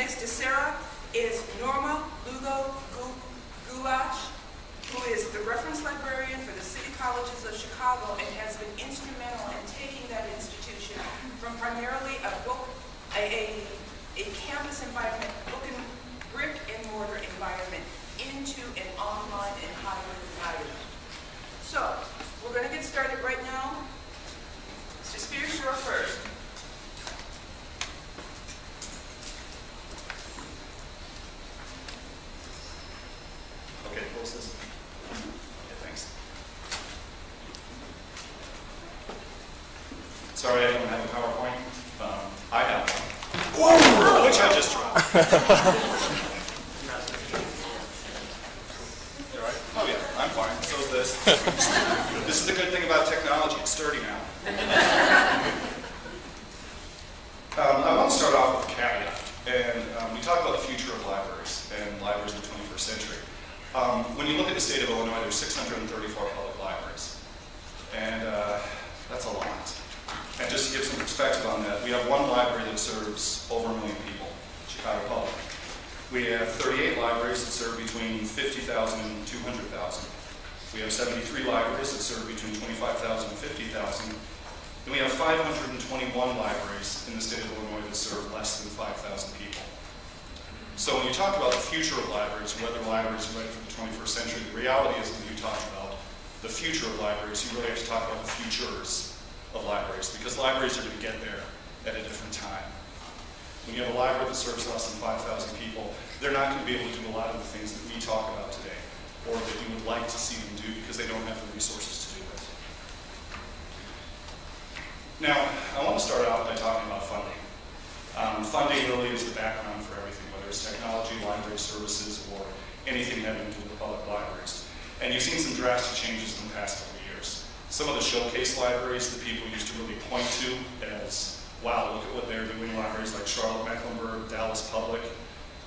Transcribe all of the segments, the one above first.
Ms. DeSera is Norma Lugo Goulash, who is the reference librarian for the City Colleges of Chicago and has been instrumental in taking that institution from primarily a campus environment, brick and mortar environment, into an online and hybrid environment. So, we're going to get started right now. Mr. Spears, you're first. Okay, close this. Okay, thanks. Sorry, I don't have a PowerPoint. I have one. Whoa! Which I just dropped. You all right? Oh yeah, I'm fine. So is this. This is the good thing about technology. It's sturdy now. I want to start off with a caveat. And we talk about the future of libraries and libraries in the 21st century. When you look at the state of Illinois, there's 634 public libraries. And that's a lot. And just to give some perspective on that, we have one library that serves over 1 million people, Chicago Public. We have 38 libraries that serve between 50,000 and 200,000. We have 73 libraries that serve between 25,000 and 50,000. And we have 521 libraries in the state of Illinois that serve less than 5,000 people. So when you talk about the future of libraries, whether libraries are ready for the 21st century, the reality is when you talk about the future of libraries, you really have to talk about the futures of libraries, because libraries are going to get there at a different time. When you have a library that serves less than 5,000 people, they're not going to be able to do a lot of the things that we talk about today, or that you would like to see them do, because they don't have the resources to do it. Now, I want to start out by talking about funding. Funding really is the background for everything, whether it's technology, library services, or anything having to do with public libraries. And you've seen some drastic changes in the past couple of years. Some of the showcase libraries that people used to really point to as, wow, look at what they're doing, libraries like Charlotte-Mecklenburg, Dallas Public,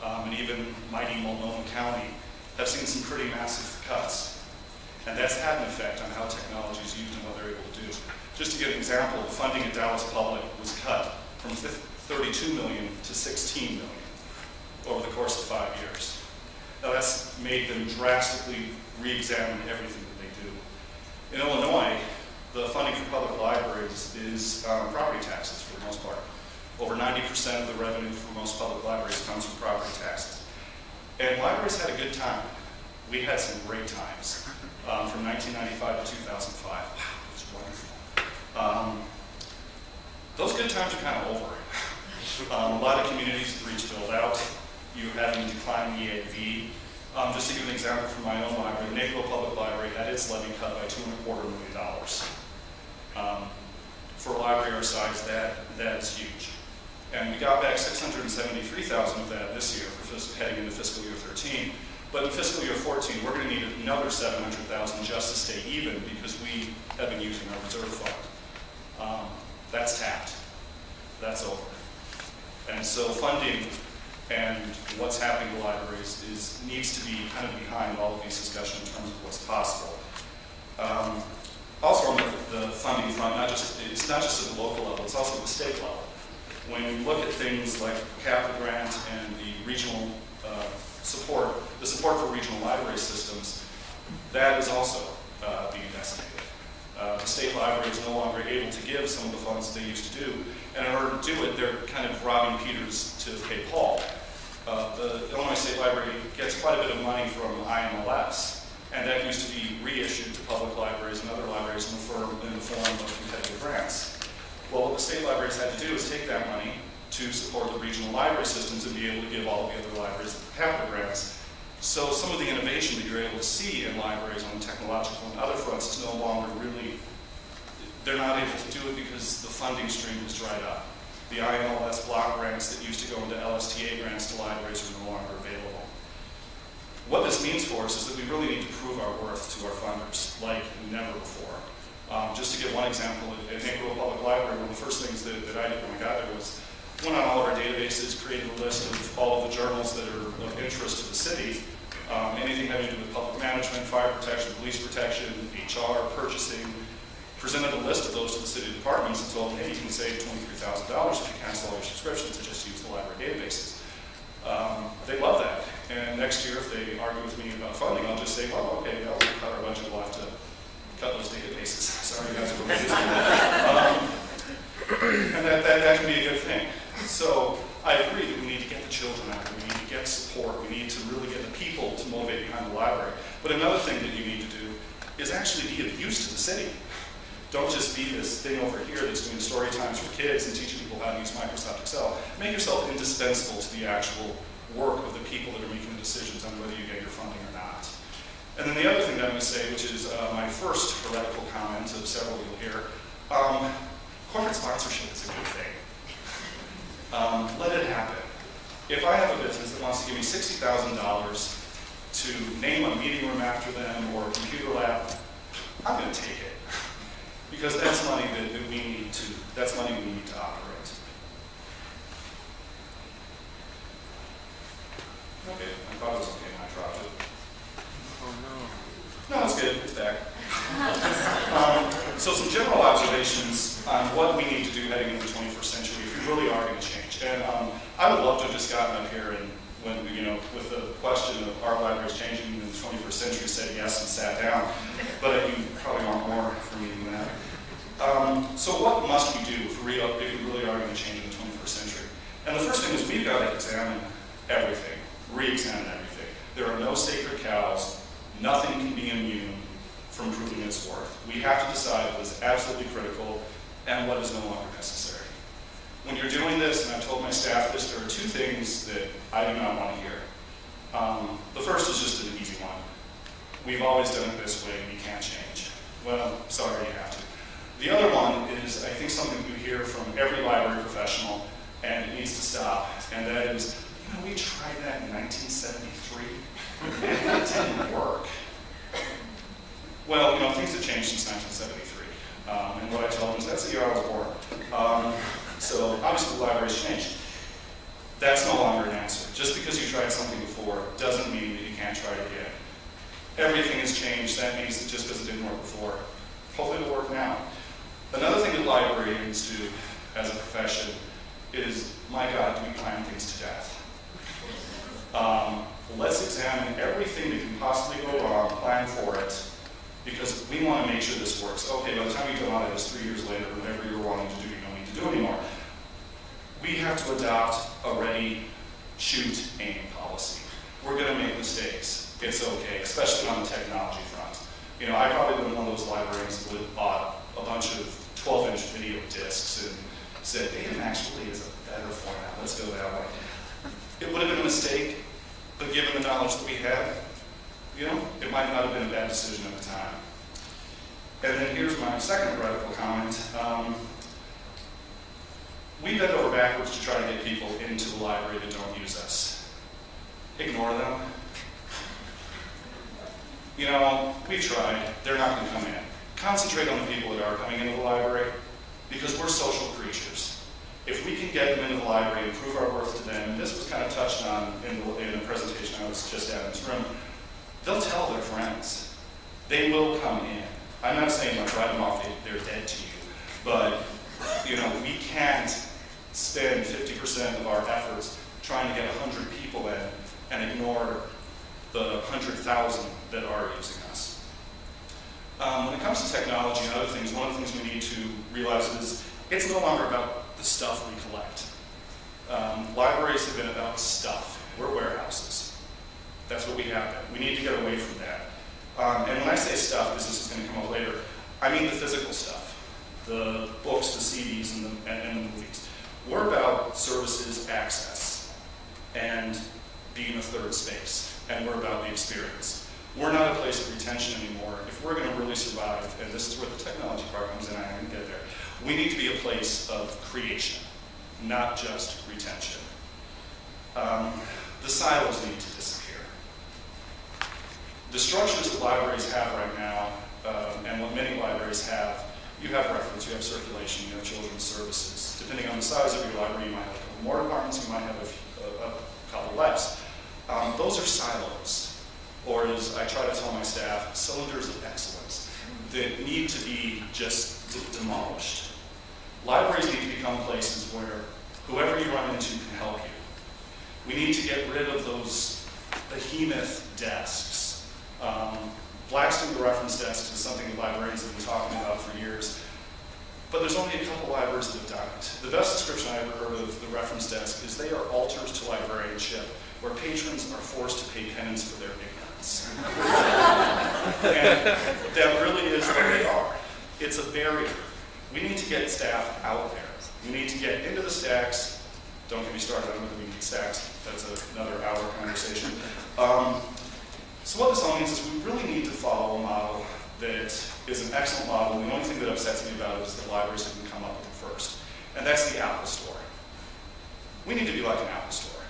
and even mighty Multnomah County have seen some pretty massive cuts. And that's had an effect on how technology is used and what they're able to do. Just to give an example, the funding at Dallas Public was cut from 32 million to 16 million over the course of 5 years. Now that's made them drastically re-examine everything that they do. In Illinois, the funding for public libraries is property taxes for the most part. Over 90% of the revenue for most public libraries comes from property taxes. And libraries had a good time. We had some great times from 1995 to 2005. Wow, it was wonderful. Those good times are kind of over. A lot of communities have reached build out. You're having a declining EAV. Just to give an example from my own library, the Naperville Public Library had its levy cut by $2.25 million. For a library our size, that is huge. And we got back $673,000 of that this year, for heading into fiscal year 13. But in fiscal year 14, we're going to need another $700,000 just to stay even, because we have been using our reserve fund. That's tapped. That's over. And so funding and what's happening to libraries needs to be kind of behind all of these discussions in terms of what's possible. Also on the funding front, it's not just at the local level, it's also at the state level. When you look at things like capital grant and the regional support, the support for regional library systems, that is also being decimated. The state library is no longer able to give some of the funds that they used to do, and in order to do it, they're kind of robbing Peters to pay Paul. The Illinois State Library gets quite a bit of money from IMLS, and that used to be reissued to public libraries and other libraries in the form of competitive grants. Well, what the state libraries had to do is take that money to support the regional library systems and be able to give all of the other libraries capital grants. So some of the innovation that you're able to see in libraries on the technological and other fronts is no longer really, they're not able to do it because the funding stream has dried up. The IMLS block grants that used to go into LSTA grants to libraries are no longer available. What this means for us is that we really need to prove our worth to our funders like never before. Just to give one example, at Naperville Public Library, one of the first things that I did when I got there was went on all of our databases, created a list of all of the journals that are of interest to the city, anything having to do with public management, fire protection, police protection, HR, purchasing, presented a list of those to the city departments and told them, hey, you can save $23,000 if you cancel all your subscriptions and just use the library databases. next year, if they argue with me about funding, I'll just say, well, okay, we'll cut our budget, we'll have to cut those databases. Sorry, you guys are and that can be a good thing. So I agree that we need to get the children out there, we need to get support, we need to really get the people to motivate behind the library. But another thing that you need to do is actually be of use to the city. Don't just be this thing over here that's doing story times for kids and teaching people how to use Microsoft Excel. Make yourself indispensable to the actual work of the people that are making the decisions on whether you get your funding or not. And then the other thing that I'm going to say, which is my first heretical comment of several you'll hear, corporate sponsorship is a good thing. Let it happen. If I have a business that wants to give me $60,000 to name a meeting room after them or a computer lab, I'm going to take it. Because that's money that we need to, that's money we need to operate. Okay, I thought it was okay when I dropped it. Oh no. No, it's good, it's back. So some general observations on what we need to do heading into the 21st century if we really are going to change. And I would love to have just gotten up here and when, with the question of our libraries changing in the 21st century, said yes and sat down. But you probably want more from me than that. So what must we do if we really are going to change in the 21st century? And the first thing is we've got to examine everything, re-examine everything. There are no sacred cows. Nothing can be immune from proving its worth. We have to decide what is absolutely critical and what is no longer necessary. When you're doing this, and I've told my staff this, there are two things that I do not want to hear. The first is just an easy one. We've always done it this way, we can't change. Well, sorry, you have to. The other one is, I think, something you hear from every library professional, and it needs to stop, and that is, we tried that in 1973, and it didn't work. Well, things have changed since 1973, and what I tell them is that's the year I was born. So obviously the library's changed. That's no longer an answer. Just because you tried something before doesn't mean that you can't try it again. Everything has changed. That means that just because it didn't work before, hopefully it'll work now. Another thing that librarians do as a profession is, my God, do we plan things to death? Let's examine everything that can possibly go wrong, plan for it, because we want to make sure this works. Okay, by the time you come out of this 3 years later, whatever you're wanting to do, you don't need to do anymore. We have to adopt a ready, shoot, aim policy. We're going to make mistakes. It's okay, especially on the technology front. I probably been one of those librarians that would have bought a bunch of 12-inch video discs and said, Betamax really is a better format, let's go that way. It would have been a mistake, but given the knowledge that we had, it might not have been a bad decision at the time. And then here's my second heretical comment. We bend over backwards to try to get people into the library that don't use us. Ignore them. We've tried. They're not going to come in. Concentrate on the people that are coming into the library, because we're social creatures. If we can get them into the library and prove our worth to them, and this was kind of touched on in the presentation I was just at in this room, they'll tell their friends. They will come in. I'm not saying like write them off, they're dead to you, but we can't spend 50% of our efforts trying to get 100 people in and ignore the 100,000 that are using us. When it comes to technology and other things, one of the things we need to realize is it's no longer about the stuff we collect. Libraries have been about stuff. We're warehouses. That's what we have been. We need to get away from that. And when I say stuff, because this is going to come up later, I mean the physical stuff. The books, the CDs, and the movies. We're about services, access, and being a third space. And we're about the experience. We're not a place of retention anymore. If we're going to really survive, and this is where the technology part comes in, I'm going to get there, we need to be a place of creation, not just retention. The silos need to disappear. The structures that libraries have right now, and what many libraries have, you have reference, you have circulation, you have children's services. Depending on the size of your library, you might have a couple more departments, you might have a couple less. Those are silos, or as I try to tell my staff, cylinders of excellence that need to be just demolished. Libraries need to become places where whoever you run into can help you. We need to get rid of those behemoth desks. Blasting the reference desks is something that librarians have been talking about for years. But there's only a couple libraries that have done it. The best description I ever heard of the reference desk is they are altars to librarianship, where patrons are forced to pay penance for their ignorance. And that really is what they are. It's a barrier. We need to get staff out there. We need to get into the stacks. Don't get me started on whether we need stacks. That's another hour conversation. So what this all means is we really need to follow a model that is an excellent model, and the only thing that upsets me about it is that libraries didn't come up with it first. And that's the Apple Store. We need to be like an Apple Store,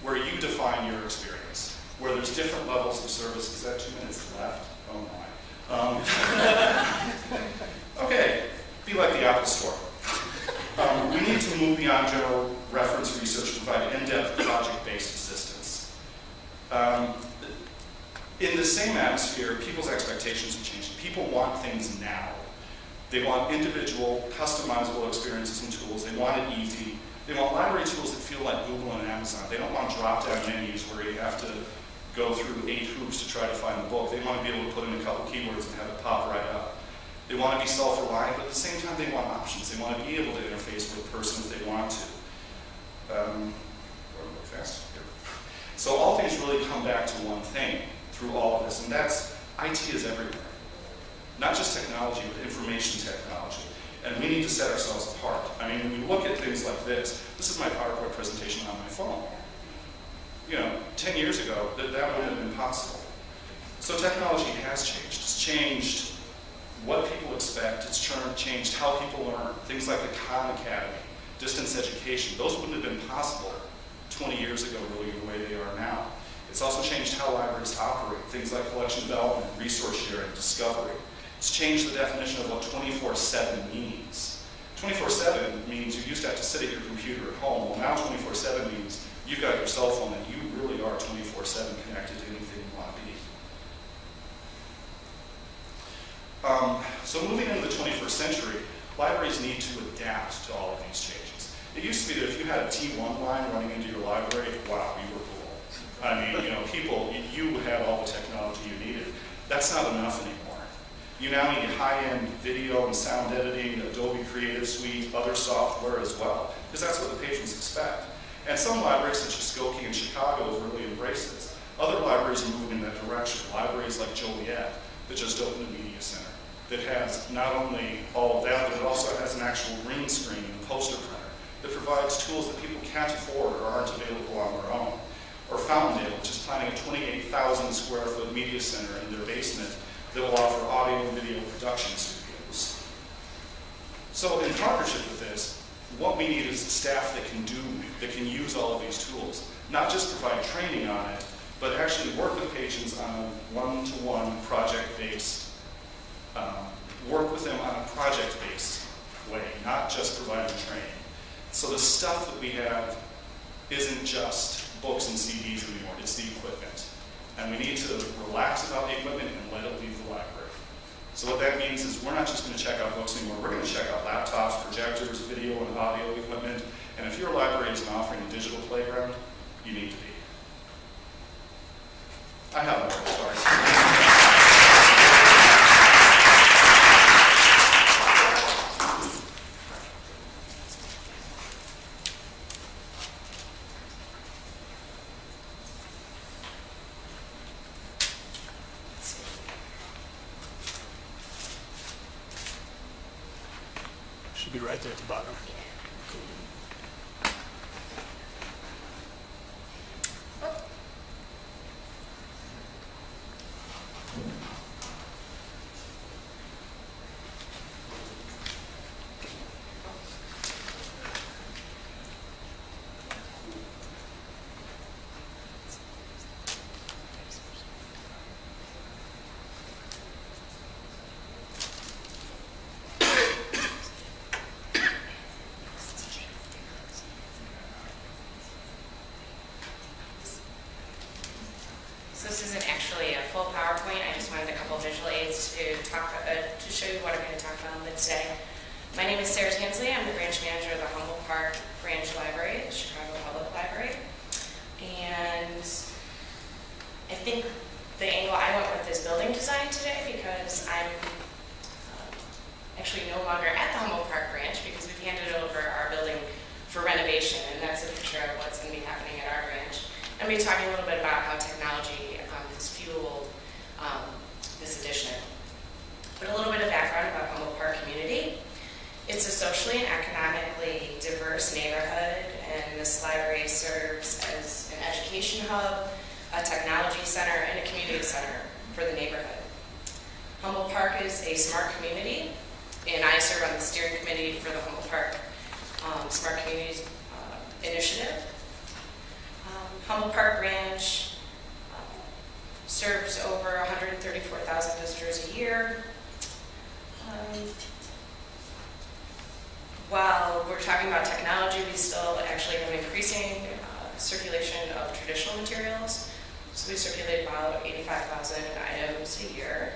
where you define your experience, where there's different levels of service. Is that 2 minutes left? Oh my. Okay, be like the Apple Store. We need to move beyond general reference research and provide in-depth project-based assistance. In the same atmosphere, people's expectations are changing. People want things now. They want individual, customizable experiences and tools. They want it easy. They want library tools that feel like Google and Amazon. They don't want drop-down menus where you have to go through 8 hoops to try to find the book. They want to be able to put in a couple keywords and have it pop right up. They want to be self-reliant, but at the same time they want options. They want to be able to interface with a person if they want to. Going really fast here. So all things really come back to one thing through all of this, and that's IT is everywhere. Not just technology, but information technology. And we need to set ourselves apart. I mean, when we look at things like this is my PowerPoint presentation on my phone. You know, 10 years ago, that wouldn't have been possible. So technology has changed. It's changed what people expect. It's changed how people learn. Things like the Khan Academy, distance education, those wouldn't have been possible 20 years ago, really, the way they are now. It's also changed how libraries operate, things like collection development, resource sharing, discovery. It's changed the definition of what 24/7 means. 24/7 means you used to have to sit at your computer at home. Well, now 24/7 means you've got your cell phone and you really are 24/7 connected to anything you want to be. So moving into the 21st century, libraries need to adapt to all of these changes. It used to be that if you had a T1 line running into your library, wow, you were cool. I mean, you know, you had all the technology you needed. That's not enough anymore. You now need high-end video and sound editing, Adobe Creative Suite, other software as well, because that's what the patrons expect. And some libraries, such as Skokie and Chicago, have really embraced this. Other libraries are moving in that direction. Libraries like Joliet, that just opened a media center, that has not only all of that, but it also has an actual green screen and poster printer that provides tools that people can't afford or aren't available on their own. Or Fountaindale, which is planning a 28,000 square foot media center in their basement that will offer audio and video production studios. So in partnership with this, what we need is staff that can use all of these tools. Not just provide training on it, but actually work with patrons on a one-to-one project-based, work with them on a project-based way, not just providing training. So the stuff that we have isn't just books and CDs anymore, it's the equipment. And we need to relax about the equipment and let it leave the library. So what that means is we're not just going to check out books anymore, we're going to check out laptops, projectors, video and audio equipment. And if your library isn't offering a digital playground, you need to be. I have more, sorry. Should be right there at the bottom. So this isn't actually a full PowerPoint. I just wanted a couple of visual aids to show you what I'm going to talk about today. My name is Sarah Tansley. I'm the branch manager of the Humboldt Park Branch Library at the Chicago Public Library. And I think the angle I went with is building design today because I'm actually no longer at the Humboldt Park branch because we've handed over our building for renovation, and that's a picture of what's going to be happening at our branch. And we'll be talking a little bit about how technology has fueled this addition. But a little bit of background about Humboldt Park community. It's a socially and economically diverse neighborhood, and this library serves as an education hub, a technology center, and a community center for the neighborhood. Humboldt Park is a smart community, and I serve on the steering committee for the Humboldt Park Smart Communities Initiative. Humboldt Park Branch serves over 134,000 visitors a year. While we're talking about technology, we still actually have an increasing circulation of traditional materials. So we circulate about 85,000 items a year.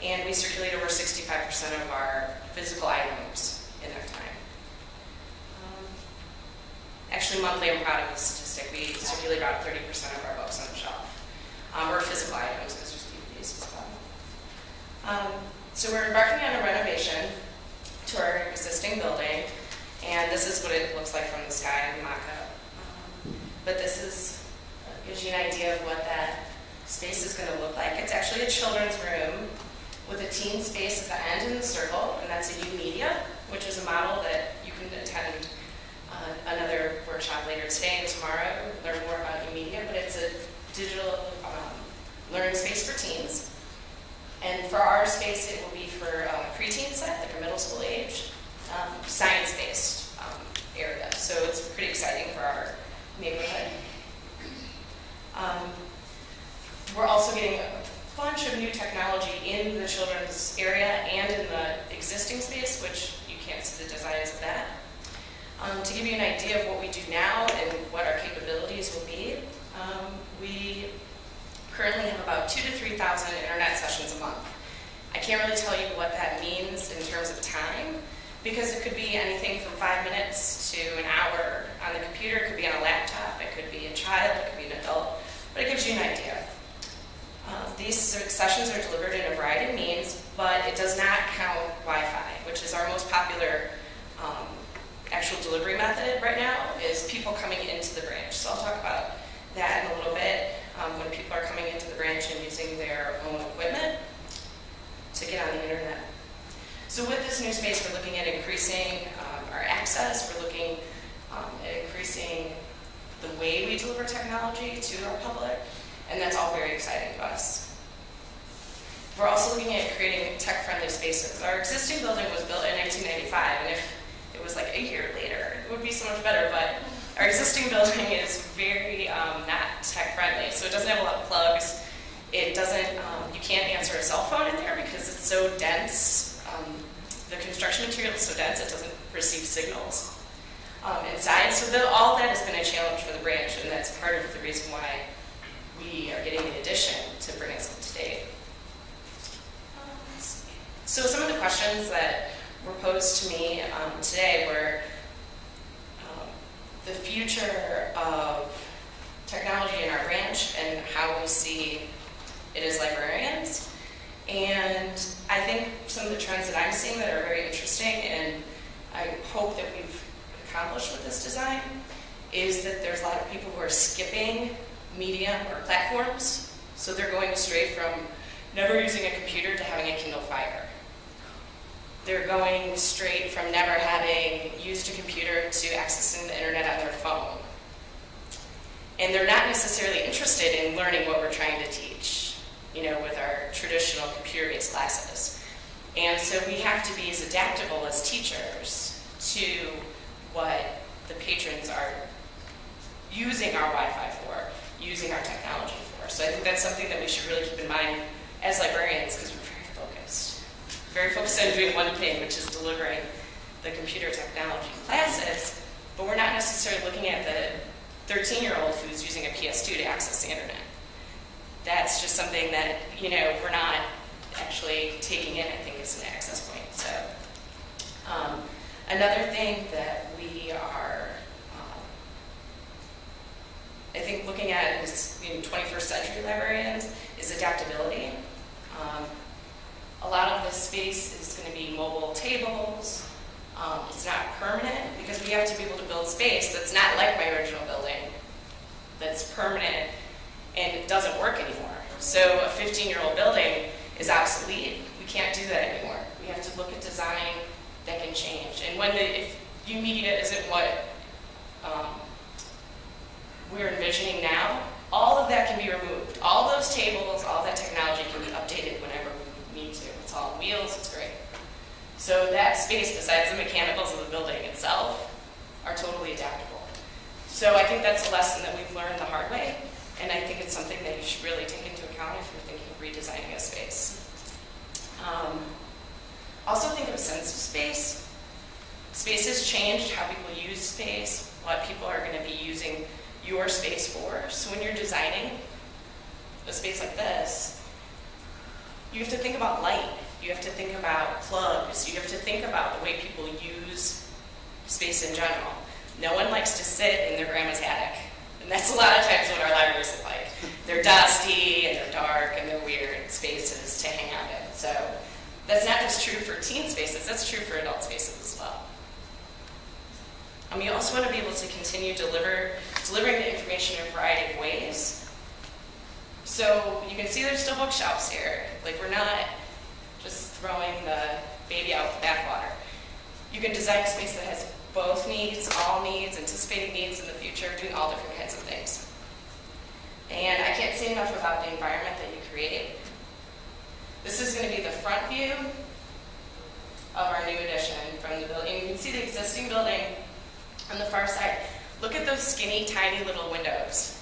And we circulate over 65% of our physical items in that time. Actually, monthly, I'm proud of this statistic. We circulate about 30% of our books on the shelf. Or physical items, because there's DVDs as well. So we're embarking on a renovation to our existing building, and this is what it looks like from the sky in mock-up. But this gives you an idea of what that space is going to look like. It's actually a children's room with a teen space at the end in the circle, and that's a U-Media, which is a model that you can attend another workshop later today and tomorrow, learn more about U-Media, but it's a digital learning space for teens. And for our space, it will be for a preteen set, like a middle school age, science-based area. So it's pretty exciting for our neighborhood. We're also getting a bunch of new technology in the children's area and in the existing space, which you can't see the designs of that. To give you an idea of what we do now and what our capabilities will be, we currently have about 2,000 to 3,000 internet sessions a month. I can't really tell you what that means in terms of time, because it could be anything from 5 minutes to an hour on the computer. It could be on a laptop, it could be a child, it could be an adult, but it gives you an idea. These sessions are delivered in a variety of means, but it does not count Wi-Fi, which is our most popular actual delivery method right now, is people coming into the branch. So I'll talk about that in a little bit, when people are coming into the branch and using their own equipment to get on the internet. So with this new space, we're looking at increasing our access, we're looking at increasing the way we deliver technology to our public, and that's all very exciting to us. We're also looking at creating tech-friendly spaces. Our existing building was built in 1995, and if it was like a year later, it would be so much better, but our existing building is very not tech-friendly, so it doesn't have a lot of plugs. It doesn't, you can't answer a cell phone in there because it's so dense. The construction material is so dense it doesn't receive signals inside. So all that has been a challenge for the branch, and that's part of the reason why we are getting the addition to bring us up to date. So some of the questions that were posed to me today were the future of technology in our branch and how we see it as librarians. And I think some of the trends that I'm seeing that are very interesting, and I hope that we've accomplished with this design, is that there's a lot of people who are skipping medium or platforms. So they're going straight from never using a computer to having a Kindle Fire. They're going straight from never having used a computer to accessing the internet on their phone. And they're not necessarily interested in learning what we're trying to teach, with our traditional computer-based classes. And so we have to be as adaptable as teachers to what the patrons are using our Wi-Fi for, using our technology for. So I think that's something that we should really keep in mind as librarians, because we're very focused on doing one thing, which is delivering the computer technology classes, but we're not necessarily looking at the 13-year-old who's using a PS2 to access the internet. That's just something that, we're not actually taking in, I think, as an access point. So another thing that we are, think looking at as 21st century librarians is adaptability. A lot of this space is going to be mobile tables. It's not permanent because we have to be able to build space that's not like my original building, that's permanent and it doesn't work anymore. So a 15-year-old building is obsolete. We can't do that anymore. We have to look at design that can change. And if new media isn't what we're envisioning now, all of that can be removed. All those tables, all that technology can be updated whenever we need to. It's all on wheels, it's great. So that space, besides the mechanicals of the building itself, are totally adaptable. So I think that's a lesson that we've learned the hard way, and I think it's something that you should really take into account if you're thinking of redesigning a space. Also think of a sense of space. Space has changed how people use space, what people are going to be using your space for. So when you're designing a space like this, you have to think about light. You have to think about plugs. You have to think about the way people use space in general. No one likes to sit in their grandma's attic. And that's a lot of times what our libraries look like. They're dusty, and they're dark, and they're weird spaces to hang out in. So that's not just true for teen spaces, that's true for adult spaces as well. You also want to be able to continue delivering the information in a variety of ways. So you can see there's still bookshelves here. Like, we're not just throwing the baby out with the bathwater. You can design a space that has both needs, all needs, anticipating needs in the future, doing all different kinds of things. And I can't say enough about the environment that you create. This is going to be the front view of our new addition from the building. You can see the existing building on the far side. Look at those skinny, tiny little windows.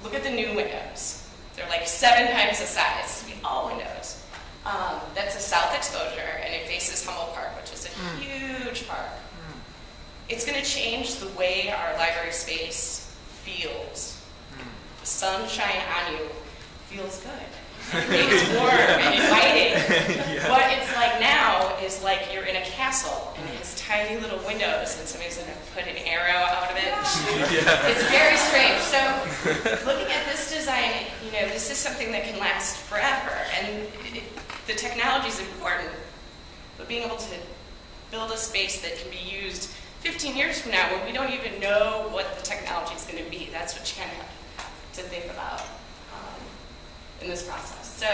Look at the new windows. They're like 7 times the size to be all windows. That's a south exposure, and it faces Humboldt Park, which is a huge park. It's going to change the way our library space feels. The sunshine on you feels good. It's warm and inviting. Yeah. What it's like now is like you're in a castle, and it has tiny little windows, and somebody's going to put an arrow out of it. Yeah. It's very strange. So looking at this design, this is something that can last forever. And the technology is important, but being able to build a space that can be used 15 years from now when we don't even know what the technology is going to be, that's what you kind of have to think about in this process. So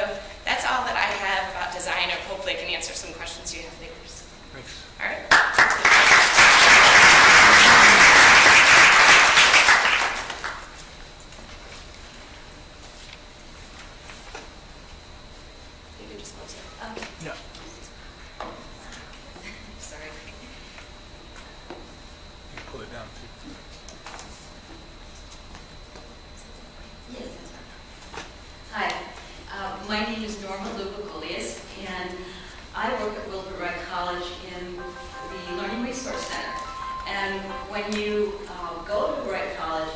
that's all that I have about design. I hopefully I can answer some questions you have later. Thanks. All right. You can just close it. Yeah. Sorry. You can pull it down too. Yes. Hi, my name is Norma Luba-Golias, and I work at Wilbur Wright College in the Learning Resource Center. And when you go to Wright College,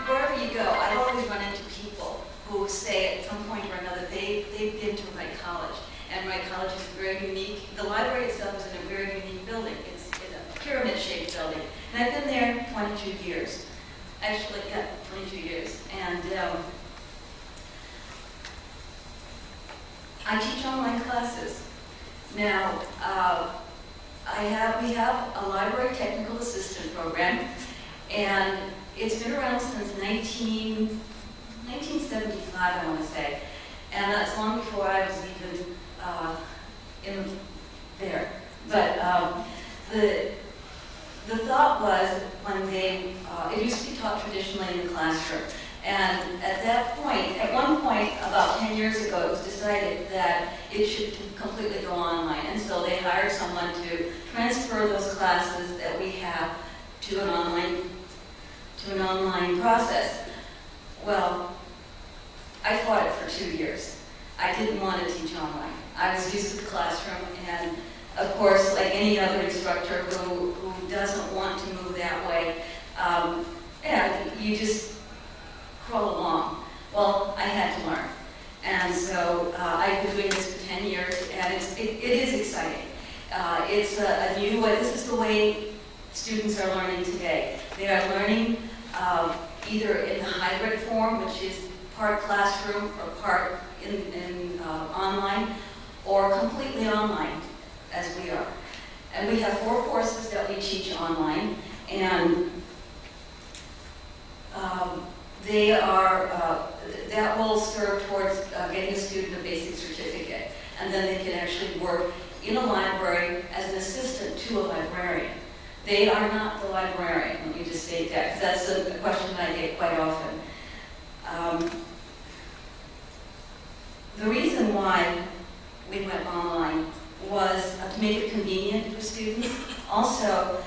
wherever you go, I always run into people who say at some point or another they've been to Wright College. And Wright College is very unique. The library itself is in a very unique building. It's in a pyramid-shaped building. And I've been there 22 years. Actually, yeah, 22 years. And I teach online classes. Now, we have a library technical assistant program, and it's been around since 1975, I want to say. And that's long before I was even in there. But the thought was when it used to be taught traditionally in the classroom. And at one point, about 10 years ago, it was decided that it should completely go online. And so they hired someone to transfer those classes that we have to an online process. Well, I fought it for 2 years. I didn't want to teach online. I was used to the classroom, and of course, like any other instructor who doesn't want to move that way, you just crawl along. Well, I had to learn. And so I've been doing this for 10 years, and it is exciting. It's a new way. This is the way students are learning today. They are learning either in the hybrid form, which is part classroom or part in online, or completely online, as we are. And we have 4 courses that we teach online, and they are, that will serve towards getting a student a basic certificate. And then they can actually work in a library as an assistant to a librarian. They are not the librarian, let me just state that, because that's a question that I get quite often. The reason why we went online was to make it convenient for students. Also,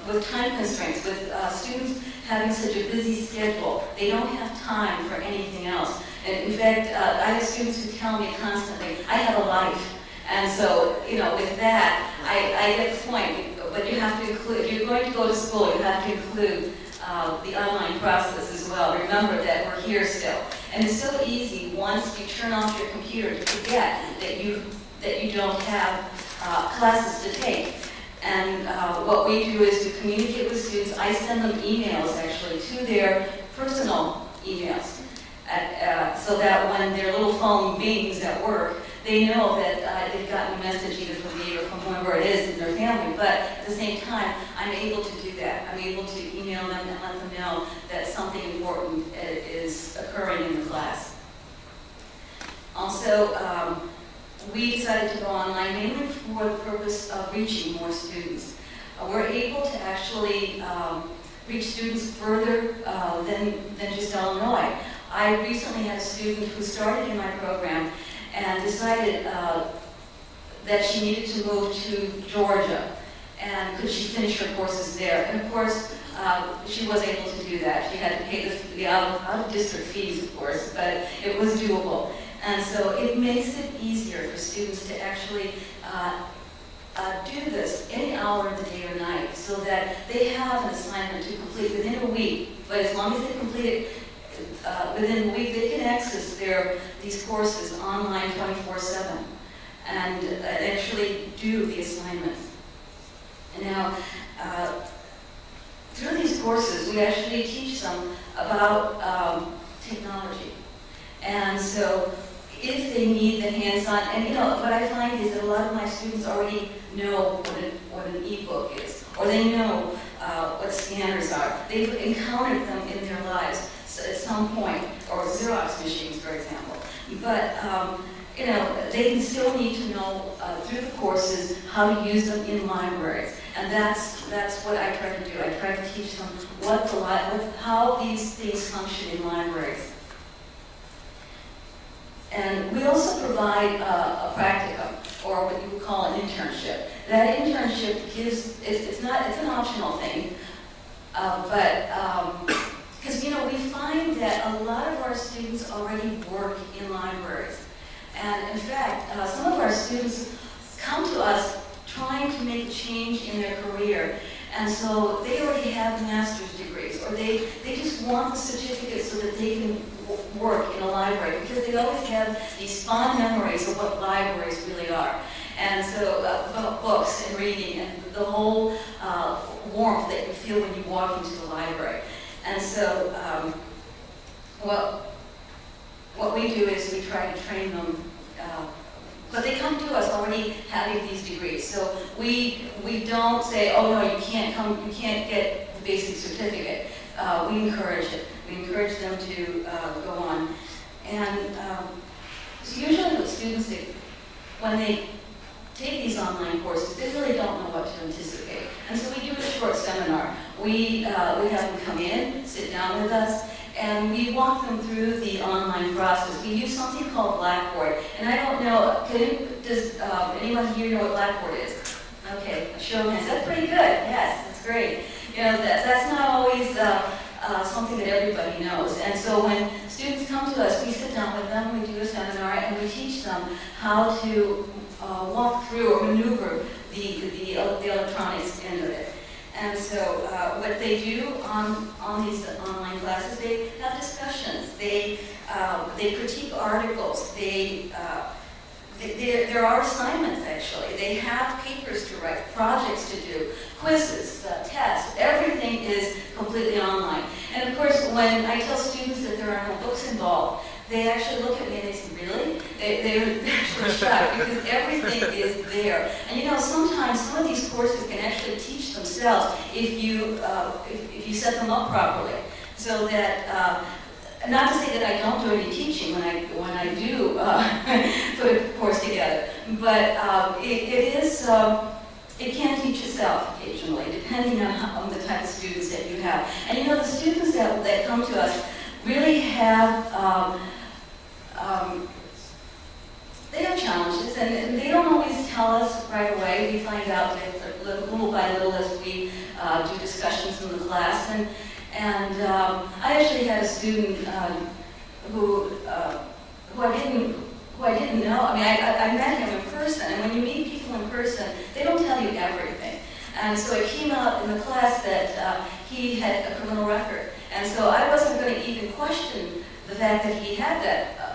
with time constraints, with students having such a busy schedule, they don't have time for anything else. And in fact, I have students who tell me constantly, I have a life. And so, you know, with that, I get the point, but you have to include, if you're going to go to school, you have to include the online process as well. Remember that we're here still. And it's so easy once you turn off your computer to forget that you don't have classes to take. And what we do is to communicate with students. I send them emails, actually, to their personal emails, so that when their little phone bings at work, they know that they've gotten a message either from me or from whoever it is in their family. But at the same time, I'm able to do that. I'm able to email them and let them know that something important is occurring in the class. Also, we decided to go online mainly for the purpose of reaching more students. We're able to actually reach students further than just Illinois. I recently had a student who started in my program and decided that she needed to move to Georgia, and could she finish her courses there? And of course, she was able to do that. She had to pay the out-of-district fees, of course, but it was doable. And so it makes it easier for students to actually do this any hour of the day or night, so that they have an assignment to complete within a week. But as long as they complete it within a week, they can access these courses online 24/7 and actually do the assignments. And now, through these courses, we actually teach them about technology. And so, if they need the hands-on, and you know, what I find is that a lot of my students already know what an e-book is, or they know what scanners are. They've encountered them in their lives at some point, or Xerox machines, for example. But you know, they still need to know through the courses how to use them in libraries, and that's what I try to do. I try to teach them how these things function in libraries. And we also provide a practicum, or what you would call an internship. That internship it's an optional thing, because you know, we find that a lot of our students already work in libraries. And in fact, some of our students come to us trying to make a change in their career. And so they already have master's degrees, or they just want the certificate so that they can work in a library, because they always have these fond memories of what libraries really are. And so about books and reading and the whole warmth that you feel when you walk into the library. And so what we do is we try to train them, but they come to us already having these degrees. So we don't say, oh no, you can't come, you can't get the basic certificate. We encourage it. We encourage them to go on. And so usually what students do, when they take these online courses, they really don't know what to anticipate. And so we do a short seminar. We have them come in, sit down with us, and we walk them through the online process. We use something called Blackboard. And I don't know, does anyone here know what Blackboard is? Okay, show of hands. That's pretty good. Yes, that's great. You know, that's not always something that everybody knows. And so when students come to us, we sit down with them, we do a seminar, and we teach them how to walk through or maneuver the electronics end of it. And so what they do on these online classes, they have discussions, they critique articles, there are assignments actually, they have papers to write, projects to do, quizzes, tests, everything is completely online. when I tell students that there are no books involved, they actually look at me and they say, really? They're actually shocked because everything is there. And you know, sometimes some of these courses can actually teach themselves if you set them up properly. So that, not to say that I don't do any teaching when I do put a course together, but it can teach itself occasionally, depending on the type of students that you have. And you know, the students that come to us really have, they have challenges, and they don't always tell us right away. We find out little by little as we do discussions in the class. And I actually had a student who I didn't know. I mean, I met him in person, and when you meet people in person, they don't tell you everything. And so it came out in the class that he had a criminal record. And so I wasn't going to even question the fact that he had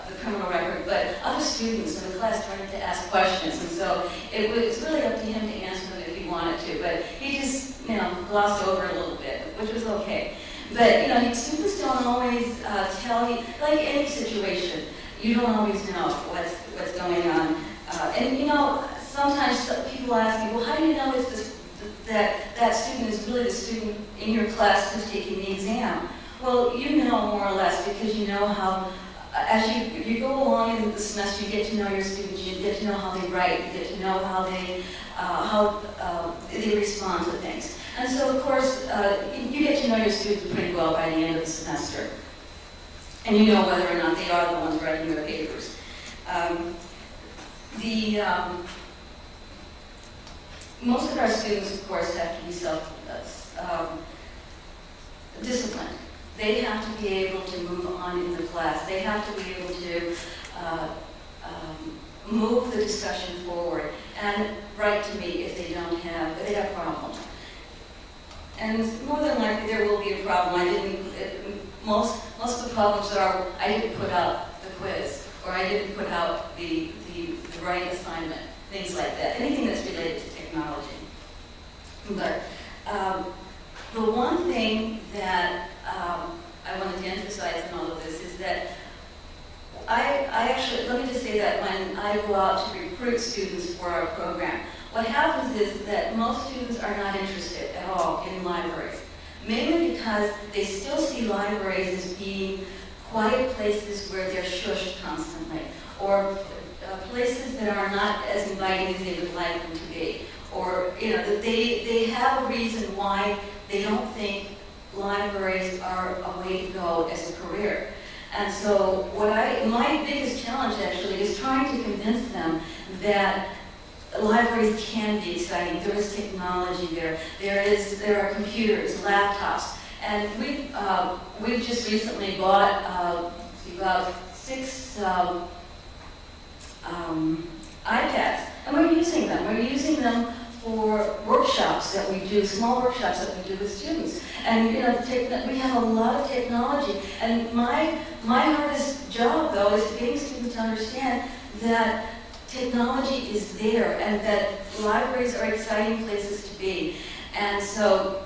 the criminal record, but other students in the class started to ask questions. And so it was really up to him to answer them if he wanted to. But he just, you know, glossed over a little bit, which was okay. But, you know, students don't always tell you, like any situation, you don't always know what's going on. And, you know, sometimes people ask me, well, how do you know that student is really the student in your class who's taking the exam? Well, you know more or less because you know how, as you go along in the semester, you get to know your students, you get to know how they write, you get to know how they respond to things. And so, of course, you get to know your students pretty well by the end of the semester. And you know whether or not they are the ones writing their papers. Most of our students, of course, have to be disciplined. They have to be able to move on in the class. They have to be able to move the discussion forward and write to me if they have problems. And more than likely, there will be a problem. Most of the problems are I didn't put out the quiz, or I didn't put out the writing assignment, things like that. Anything that's related to technology. But the one thing that I wanted to emphasize in all of this is that I actually, let me just say that when I go out to recruit students for our program, what happens is that most students are not interested at all in libraries, mainly because they still see libraries as being quiet places where they're shushed constantly, or places that are not as inviting as they would like them to be, or you know, that they have a reason why they don't think libraries are a way to go as a career. And so my biggest challenge actually is trying to convince them that libraries can be exciting. There is technology there. There are computers, laptops, and we've just recently bought about 6 iPads, and we're using them. We're using them for workshops that we do, small workshops that we do with students. And you know, we have a lot of technology. And my hardest job, though, is getting students to understand that technology is there and that libraries are exciting places to be. And so,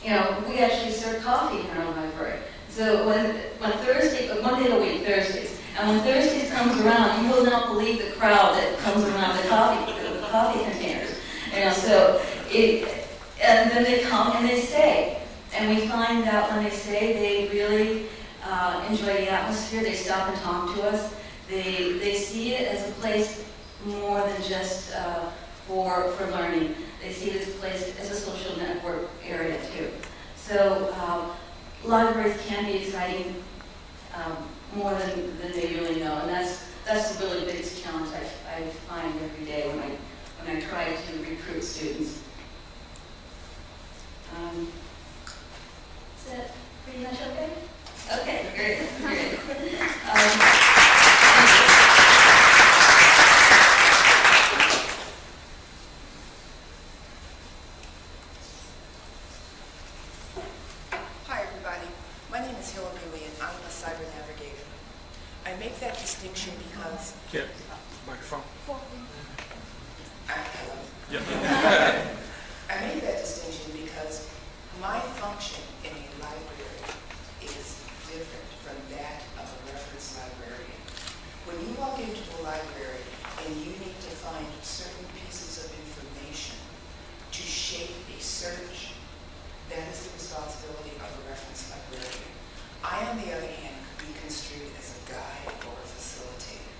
you know, we actually serve coffee in our library. So when Thursday, one day a week, Thursdays, and when Thursdays comes around, you will not believe the crowd that comes around the coffee containers. You know, so and then they come and they stay. And we find out when they stay, they really enjoy the atmosphere. They stop and talk to us. They see it as a place more than just for learning. They see it as a place, as a social network area too. So libraries can be exciting more than they really know, and that's the really biggest challenge I find every day when I try to recruit students. Is that pretty much okay? Okay, great. Hi, everybody. My name is Hillary Lee, and I'm a cyber navigator. I make that distinction because Yeah, microphone. Yeah. I make that distinction because my function in a library is shape a search, that is the responsibility of a reference librarian. I, on the other hand, could be construed as a guide or a facilitator.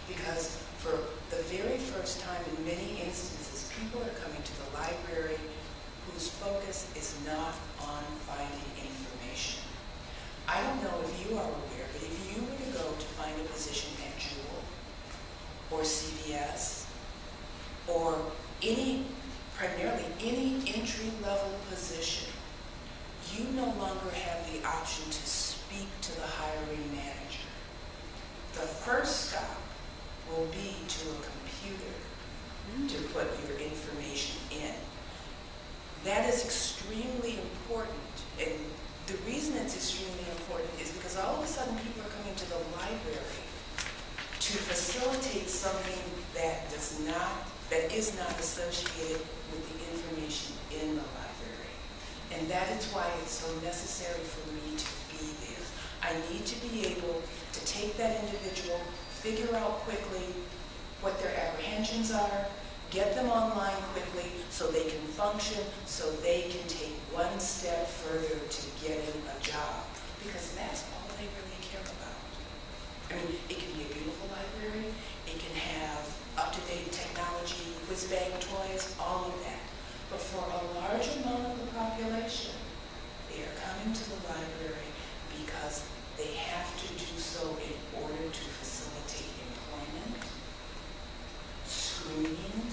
Because for the very first time in many instances, people are coming to the library whose focus is not on finding information. I don't know if you are aware, but if you were to go to find a position at Jewel or CVS or primarily any entry-level position, you no longer have the option to speak to the hiring manager. The first stop will be to a computer to put your information in. That is extremely important, and the reason it's extremely important is because all of a sudden people are coming to the library to facilitate something that is not associated with the information in the library. And that is why it's so necessary for me to be there. I need to be able to take that individual, figure out quickly what their apprehensions are, get them online quickly so they can function, so they can take one step further to getting a job. Because that's all they really care about. I mean, it can be a beautiful library, it can have up-to-date technology, whiz-bang toys, all of that. But for a large amount of the population, they are coming to the library because they have to do so in order to facilitate employment, screening,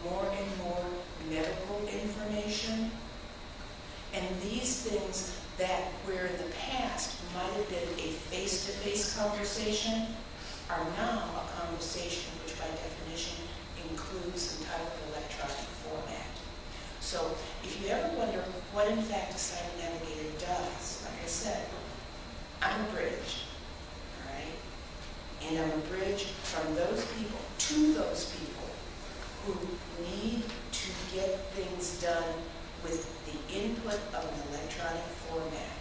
more and more medical information, and these things that where in the past might have been a face-to-face conversation are now a conversation which by definition includes some type of electronic format. So if you ever wonder what in fact a cyber navigator does, like I said, I'm a bridge, all right? And I'm a bridge from those people to those people who need to get things done with the input of an electronic format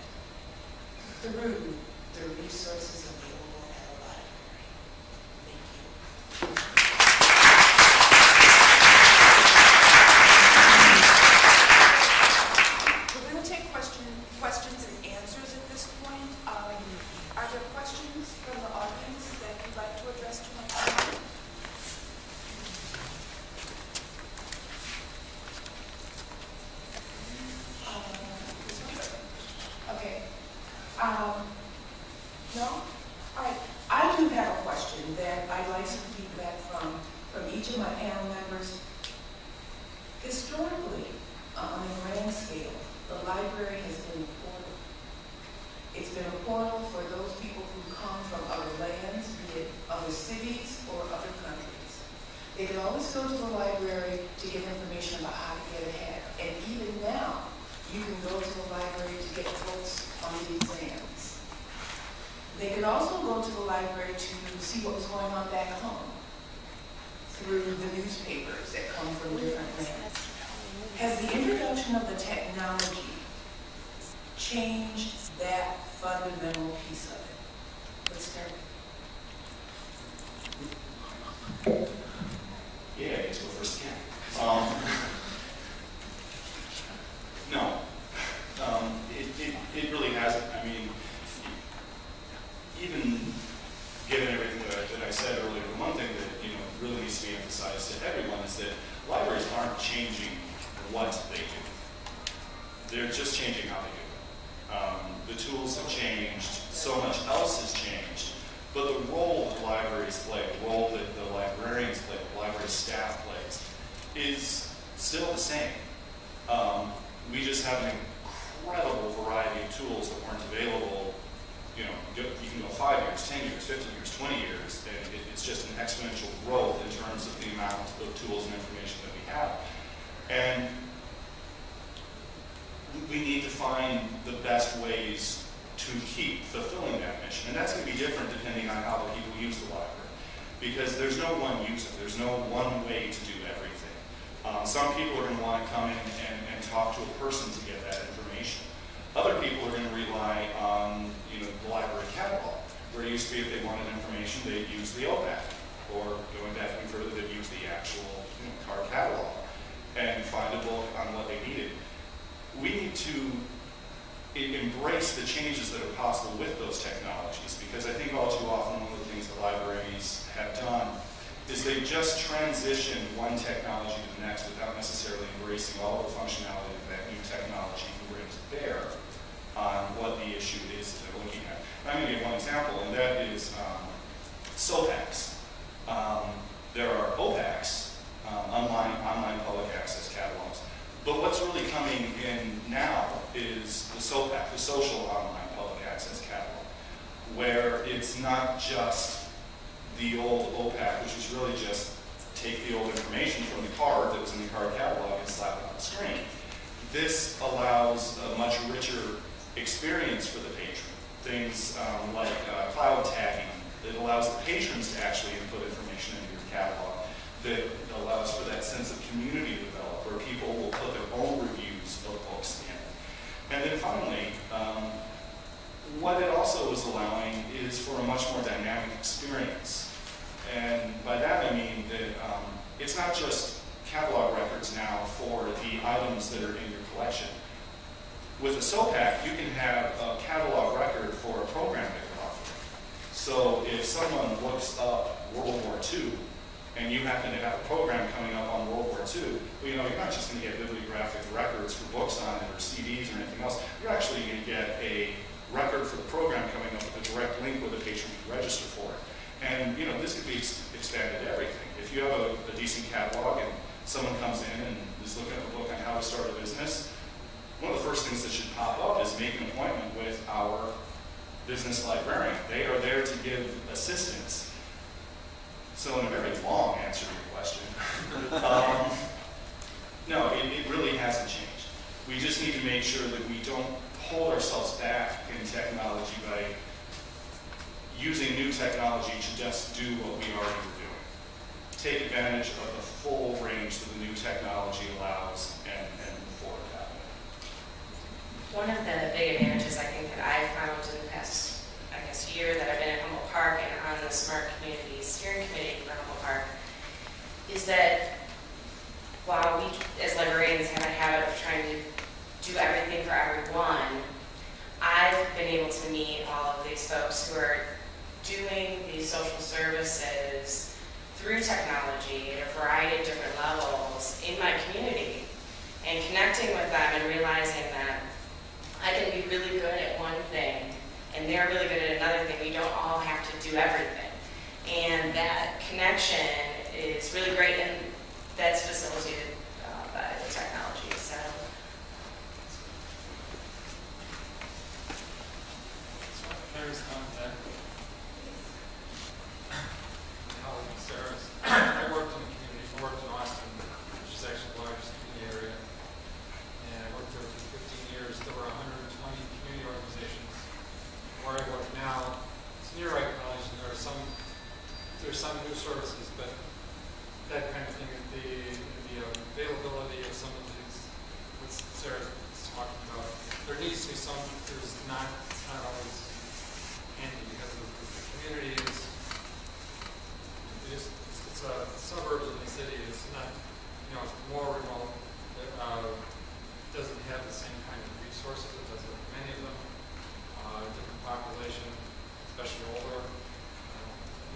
through the resources available at a library. Thank you. We're going to take questions and answers at this point. Are there questions from the audience that you'd like to address to my panel? Okay. No? All right. I do have a question that I'd like some feedback from each of my panel members. Historically, on a grand scale, the library has been a portal. It's been a portal for those people who come from other lands, be it other cities or other countries. They can always go to the library to get information about how to get ahead. And even now, you can go to the library to get quotes on the exams. They could also go to the library to see what was going on back home through the newspapers that come from different lands. Has the introduction of the technology changed that fundamental piece of it? Let's start. Yeah, I get to go first again. No, it really hasn't. I mean, even given everything that I said earlier, the one thing that really needs to be emphasized to everyone is that libraries aren't changing what they do. They're just changing how they do it. The tools have changed, so much else has changed, but the role that libraries play, the role that the librarians play, the library staff plays, is still the same. We just have an incredible variety of tools that weren't available. You can go 5 years, 10 years, 15 years, 20 years, and it's just an exponential growth in terms of the amount of tools and information that we have. And we need to find the best ways to keep fulfilling that mission. And that's going to be different depending on how the people use the library. Because there's no one user. There's no one way to do everything. Some people are going to want to come in and talk to a person to get that information. Other people are going to rely on the library catalog, where it used to be if they wanted information, they'd use the OPAC, or going back even further, they'd use the actual card catalog. And embrace the changes that are possible with those technologies, because I think all too often one of the things that libraries have done is they just transition one technology to the next without necessarily embracing all of the functionality that that new technology can bring to bear on what the issue is that they're looking at. And I'm going to give one example, and that is SOPACs. There are OPACs, online public access catalogs. But what's really coming in now is the SOPAC, the Social Online Public Access Catalog, where it's not just the old OPAC, which is really just take the old information from the card that was in the card catalog and slap it on the screen. This allows a much richer experience for the patron. Things like cloud tagging that allows the patrons to actually input information into your catalog, that allows for that sense of community to develop, where people will put their own reviews of books in. And then finally, what it also is allowing is for a much more dynamic experience. And by that I mean that it's not just catalog records now for the items that are in your collection. With a SOPAC, you can have a catalog record for a program that you're offering. So if someone looks up World War II, and you happen to have a program coming up on World War II, well, you know, you're not just going to get bibliographic records for books on it or CDs or anything else. You're actually going to get a record for the program coming up with a direct link where the patron can register for it. And, you know, this could be expanded to everything. If you have a decent catalog and someone comes in and is looking at a book on how to start a business, one of the first things that should pop up is make an appointment with our business librarian. They are there to give assistance. So in a very long answer to your question, no, it really hasn't changed. We just need to make sure that we don't hold ourselves back in technology by using new technology to just do what we already were doing. Take advantage of the full range that the new technology allows and move forward that way. One of the big advantages I think that I've found in the past, I guess, year that I've been at Humboldt Park and on the Smart Community Steering Committee for Humboldt Park is that while we as librarians have a habit of trying to do everything for everyone, I've been able to meet all of these folks who are doing these social services through technology at a variety of different levels in my community, and connecting with them and realizing that I can be really good at one thing and they're really good at another thing. We don't all have to do everything. And that connection is really great, and that's facilitated by the technology. So. There's contact. Colleague Sarah's. I worked in the community. I worked in Austin, which is actually the largest community area. And I worked there for 15 years. There were 120 community organizations. Where I work now, it's near Wright College, and there's some new services, but that kind of thing, the availability of some of these, what Sarah was talking about, there needs to be some, it's not always handy because of the community it's a suburbs of the city. It's not, it's more remote. It doesn't have the same kind of resources. It doesn't have many of them. Different population, especially older.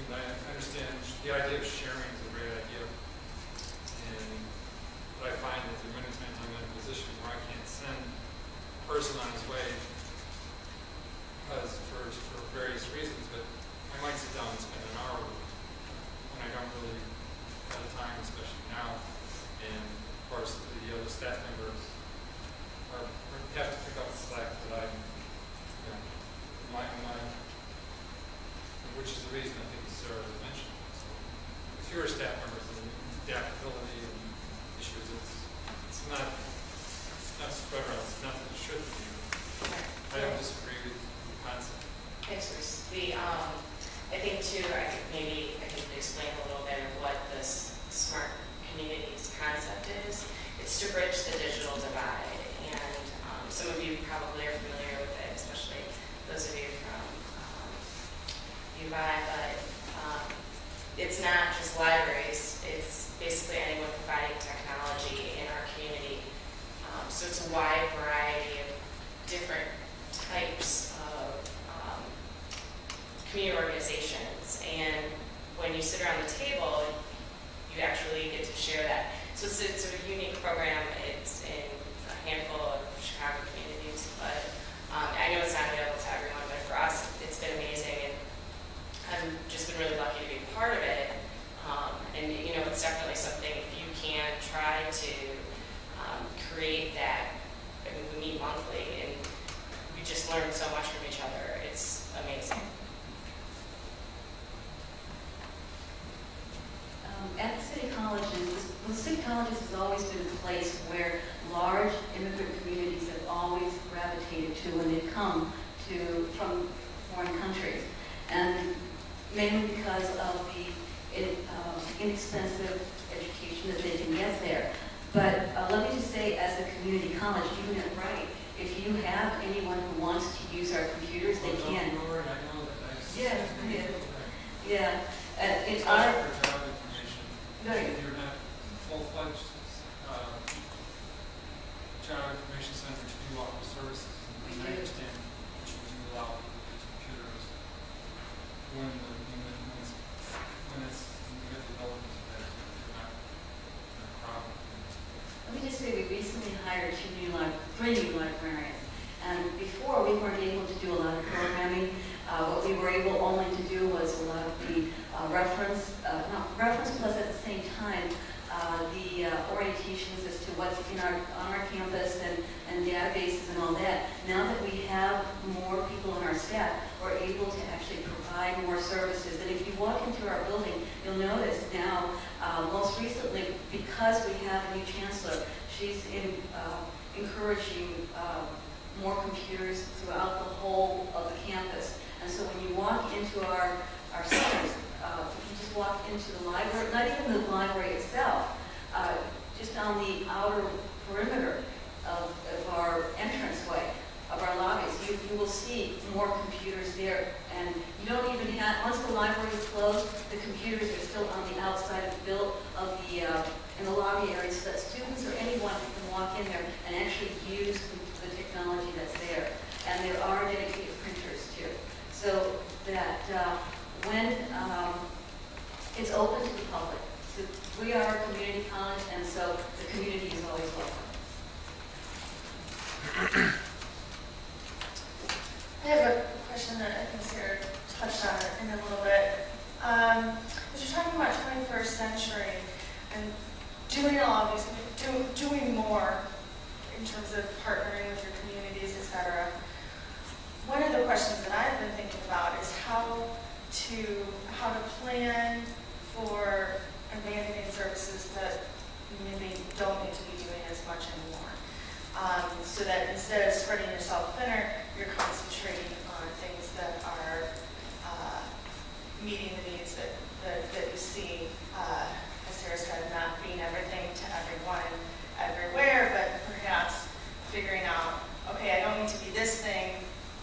I understand the idea of sharing is a great idea. But I find that the many times I'm in a position where I can't send a person on his way because for various reasons, but I might sit down and spend an hour with him when I don't really have the time, especially now. And of course, the other staff members have to pick up the slack that which is the reason I think Sarah has mentioned. So, with fewer staff members and adaptability and issues, it's not spread around. It's not that it should be. I don't disagree with the concept. Thanks, Bruce. I think too, maybe I can explain a little bit of what this smart communities concept is. It's to bridge the digital divide, and some of you probably are familiar with it, especially those of you from UVI, but it's not just libraries. It's basically anyone providing technology in our community. So it's a wide variety of different community organizations. And when you sit around the table, you actually get to share that. So it's a unique program. It's in a handful of Chicago communities, but I know it's not available to everyone, but for us, it's been amazing, and I've just been really lucky to be part of it. And you know, it's definitely something, if you can try to create that. I mean, we meet monthly, and we just learn so much from each other. It's amazing. At the city colleges, the city colleges has always been a place where large immigrant communities have always gravitated to when they've come from foreign countries, and mainly because of the inexpensive education that they can get there. But let me just say, as a community college, even at Wright, if you have anyone who wants to use our computers, they can. Yeah, yeah. It's our job information. Right. You're not full-fledged job information center to do all the services. We And I do. understand what you do allow people to use computers when you get development that you're not a problem. Let me just say, we recently hired three new librarians. And before, we weren't able to do a lot of programming. What we were able only to do was a lot of the reference plus at the same time, the orientations as to what's on our campus and databases and all that. Now that we have more people on our staff, we're able to actually provide more services. And if you walk into our building, you'll notice now, most recently, because we have a new chancellor, she's encouraging more computers throughout the whole of the campus. And so when you walk into our centers, if you just walk into the library, not even the library itself, just on the outer perimeter of our entranceway, of our lobbies, you will see more computers there. And you don't even have, once the library is closed, the computers are still on the outside of in the lobby area, so that students or anyone can walk in there and actually use the technology that's there. And there are dedicated printers too. So that when it's open to the public. So we are a community college, and so the community is always welcome. I have a question that I think Sarah touched on in a little bit. As you're talking about 21st century and doing all of these, doing more in terms of partnering with your communities, etc. One of the questions that I've been thinking about is how to plan for abandoning services that maybe don't need to be doing as much anymore. So that instead of spreading yourself thinner, you're concentrating on things that are meeting the needs that you see, as Sarah said, not being everything to everyone everywhere, but perhaps figuring out, okay, I don't need to be this thing,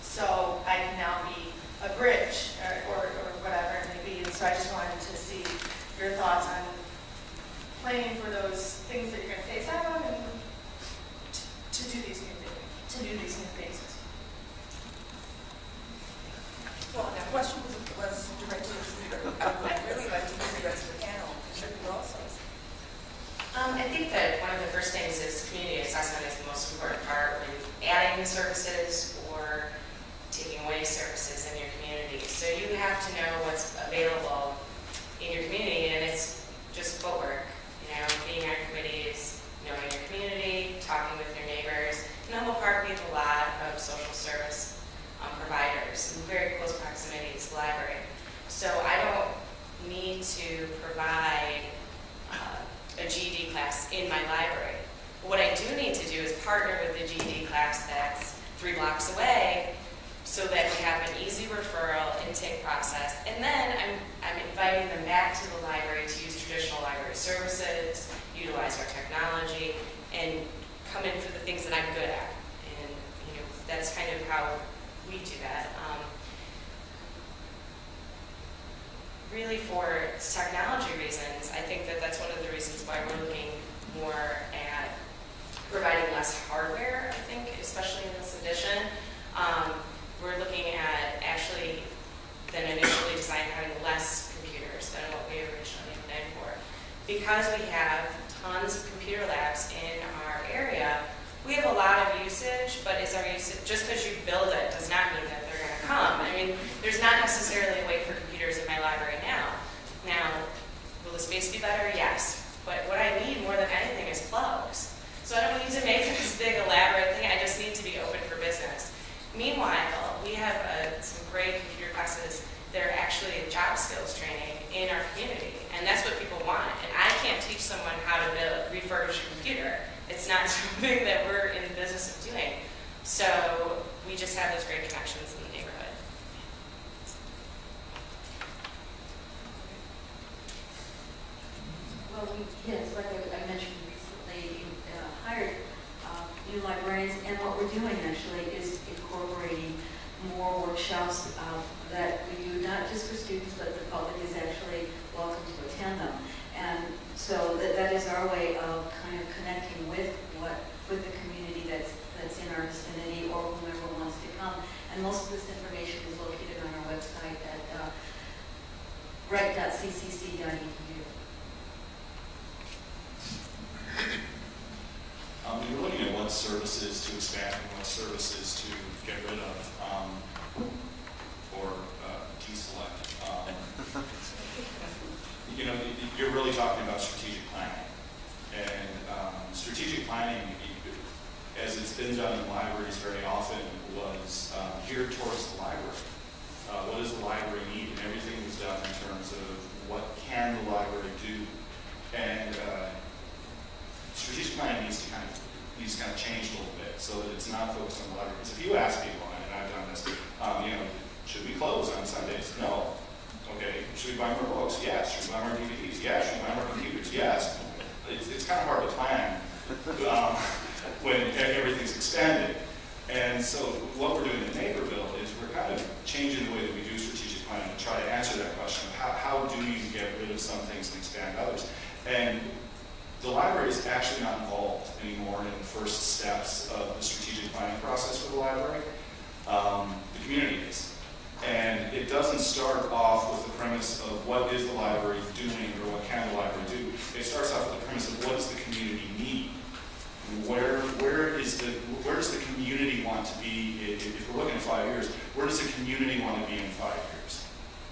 so I can now be a bridge or whatever it may be. And so I just wanted to see your thoughts on planning for those things that you're going to face out on and to do these new things. Well, that question was directed to you. I would really like to hear the rest of the panel contribute also. I think that one of the first things is community assessment is the most important part when adding services or taking away services in your community. So you have to know what's available in your community, and it's just footwork. You know, being on committees, knowing your community, talking with your neighbors. In Humboldt Park, we have a lot of social service providers in very close proximity to the library. So I don't need to provide a GED class in my library. What I do need to do is partner with the GED class that's 3 blocks away so that we have an easy referral intake process. And then I'm inviting them back to the library to use traditional library services, utilize our technology, and come in for the things that I'm good at. And you know, that's kind of how we do that. Really, for technology reasons, I think that that's one of the reasons why we're looking more at providing less hardware, I think, especially in this edition. We're looking at actually then initially is, just because you build it does not mean that they're going to come. I mean, there's not necessarily a way for computers in my library now. Now, will the space be better? Yes. But what I need more than anything is plugs. So I don't need to make this big elaborate thing. I just need to be open for business. Meanwhile, we have some great computer classes that are actually job skills training in our community. And that's what people want. And I can't teach someone how to refurbish a computer. It's not something that we're in the business of doing. So we just have those great connections in the neighborhood. Well, yes, like I mentioned, we recently hired new librarians, and what we're doing actually is incorporating more workshops that we do not just for students, but the public is actually welcome to attend them. And so that is our way of kind of connecting with the community that's in our vicinity or whomever wants to come. And most of this information is located on our website at right.ccc.edu. We were looking at what services to expand and what services to get rid of or deselect. You know, you're really talking about strategic planning. And strategic planning, as it's been done in libraries very often, was geared towards the library. What does the library need? And everything was done in terms of what can the library do. And strategic planning needs to kind of change a little bit so that it's not focused on the library. Because if you ask people, and I've done this, you know, should we close on Sundays? No. Okay. Should we buy more books? Yes. Should we buy more DVDs? Yes. Should we buy more computers? Yes. It's kind of hard to plan when everything's expanded. And so what we're doing in Naperville is we're kind of changing the way that we do strategic planning to try to answer that question of how do you get rid of some things and expand others. And the library is actually not involved anymore in the first steps of the strategic planning process for the library. The community is. And it doesn't start off with the premise of what is the library doing or what can the library do. It starts off with the premise of what does the community need? Where does the community want to be? If we're looking at 5 years, where does the community want to be in 5 years?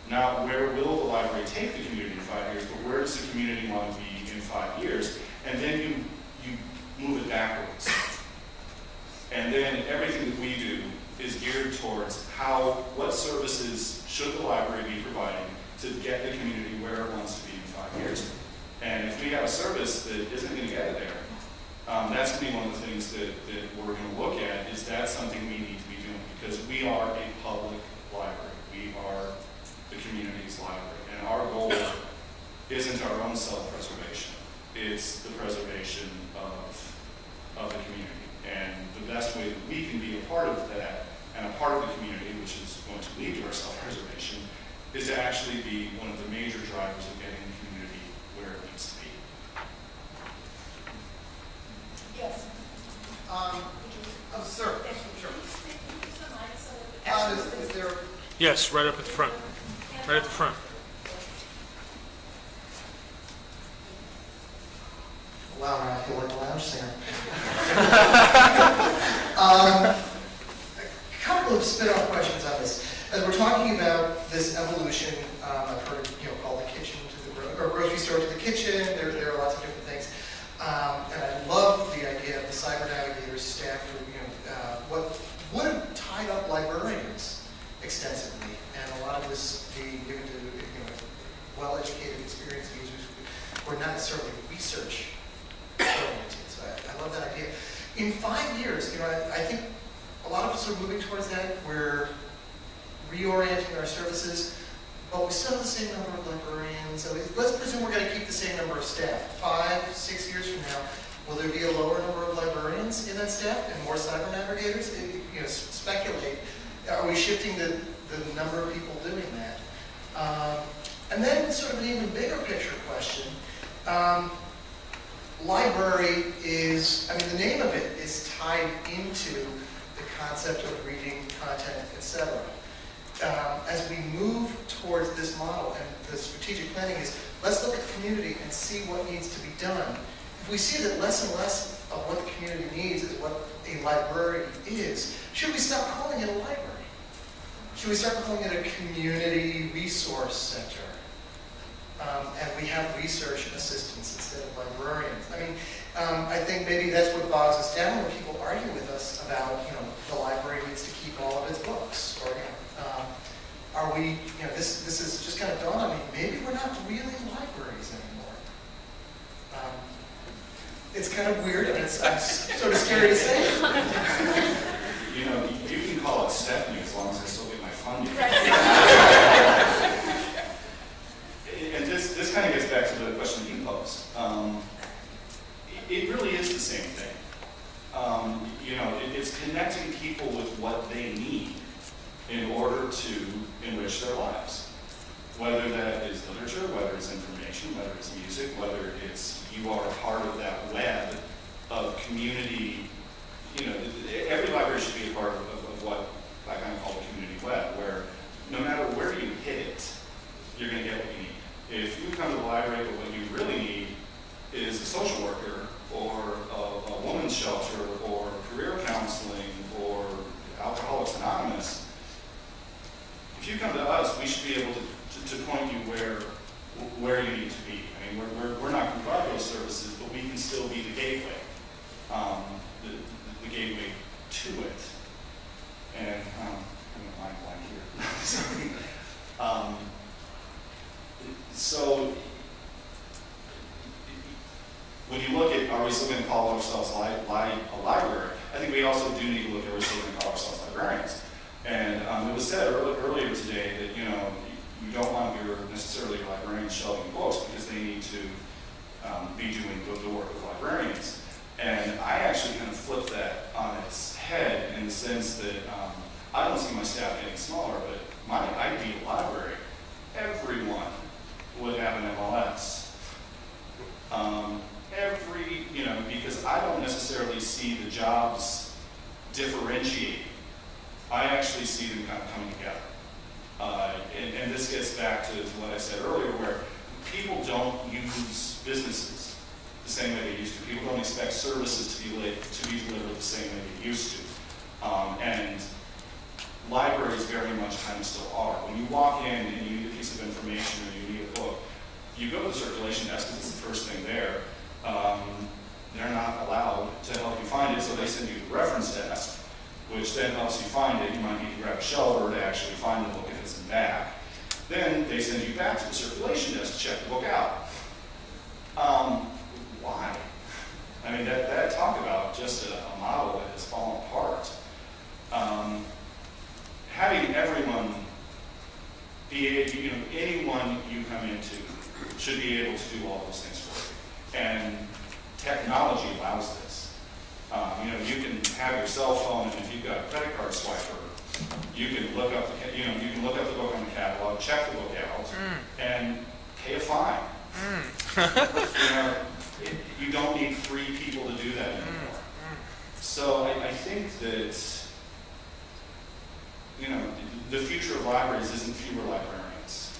Not where will the library take the community in 5 years, but where does the community want to be in 5 years? And then you move it backwards. And then everything that we do is geared towards what services should the library be providing to get the community where it wants to be in 5 years. And if we have a service that isn't going to get it there, that's going to be one of the things that we're going to look at, is that something we need to be doing, because we are a public library. We are the community's library. And our goal isn't our own self-preservation. It's the preservation of the community. And the best way that we can be a part of that, and a part of the community, which is going to lead to our self-preservation, is to actually be one of the major drivers of getting the community where it needs to be. Yes. Sir. Sure. Is there? Yes, right up at the front. Right at the front. Wow, now I feel like a lounge singer. A couple of spin-off questions on this. As we're talking about this evolution, I've heard called the kitchen to the grocery store to the kitchen. There are lots of different things, and I love the idea of the cyber navigators staff who what would have tied up librarians extensively, and a lot of this being given to well-educated, experienced users who are not necessarily research oriented. So I love that idea. In 5 years, I think a lot of us are moving towards that. We're reorienting our services, but we still have the same number of librarians. So let's presume we're going to keep the same number of staff. 5, 6 years from now, will there be a lower number of librarians in that staff and more cyber navigators? Speculate. Are we shifting the number of people doing that? And then sort of an even bigger picture question. Library is, the name of it is tied into the concept of reading, content, etc. As we move towards this model, and the strategic planning is, let's look at the community and see what needs to be done. If we see that less and less of what the community needs is what a a library is, should we stop calling it a library? Should we start calling it a community resource center? And we have research assistants instead of librarians. I mean, I think maybe that's what bogs us down when people argue with us about, the library needs to keep all of its books, or, are we, this is just kind of dawned on me, maybe we're not really libraries anymore. It's kind of weird, and I'm sort of scary to say it. You can call it Stephanie as long as I still get my funding. And this kind of gets back to the question you posed. It really is the same thing. It's connecting people with what they need in order to enrich their lives. Whether that is literature, whether it's information, whether it's music, whether it's you are a part of that web of community. Every library should be a part of what I kind of call the community web, where no matter where you hit it, you're going to get what you need. If you come to the library, but what you really need is a social worker, or a woman's shelter, or career counseling, or Alcoholics Anonymous, if you come to us, we should be able to point you where you need to be. I mean, we're not going to provide those services, but we can still be the gateway, the gateway to it. And I'm going to line blank here. So when you look at, are we still going to call ourselves a library? I think we also do need to look at, are we still going to call ourselves librarians? And it was said earlier today that, you don't want your necessarily librarians shelving books because they need to be doing the work of librarians. And I actually kind of flip that on its head in the sense that I don't see my staff getting smaller, but my ideal library, everyone would have an MLS. Because I don't necessarily see the jobs differentiating. I actually see them kind of coming together. And this gets back to what I said earlier, where people don't use businesses the same way they used to. People don't expect services to be delivered the same way they used to. And libraries very much kind of still are. When you walk in and you need a piece of information or you need a book, you go to the circulation desk because it's the first thing there. They're not allowed to help you find it, so they send you to the reference desk, which then helps you find it. You might need to grab a shelver to actually find the book if it's in back. Then they send you back to the circulation desk to check the book out. Why? I mean, that talk about just a model that has fallen apart. Having everyone be, anyone you come into should be able to do all those things for you. And technology allows this. You can have your cell phone, and if you've got a credit card swiper, you can look up the book on the catalog, check the book out, and pay a fine. You don't need 3 people to do that anymore. So I think that the future of libraries isn't fewer librarians.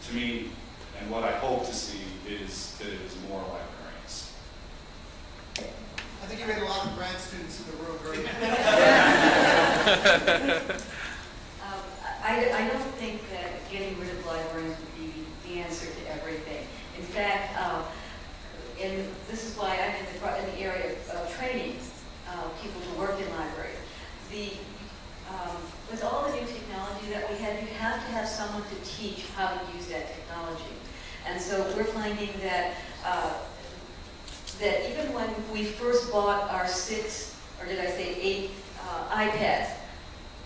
To me, and what I hope to see is that it is more librarians. I think you made a lot of grad students in the room very I don't think that getting rid of librarians would be the answer to everything. In fact, and this is why I'm in the area of training people to work in libraries. With all the new technology that we have, you have to have someone to teach how to use that technology. And so we're finding that that even when we first bought our 6, or did I say 8 iPads,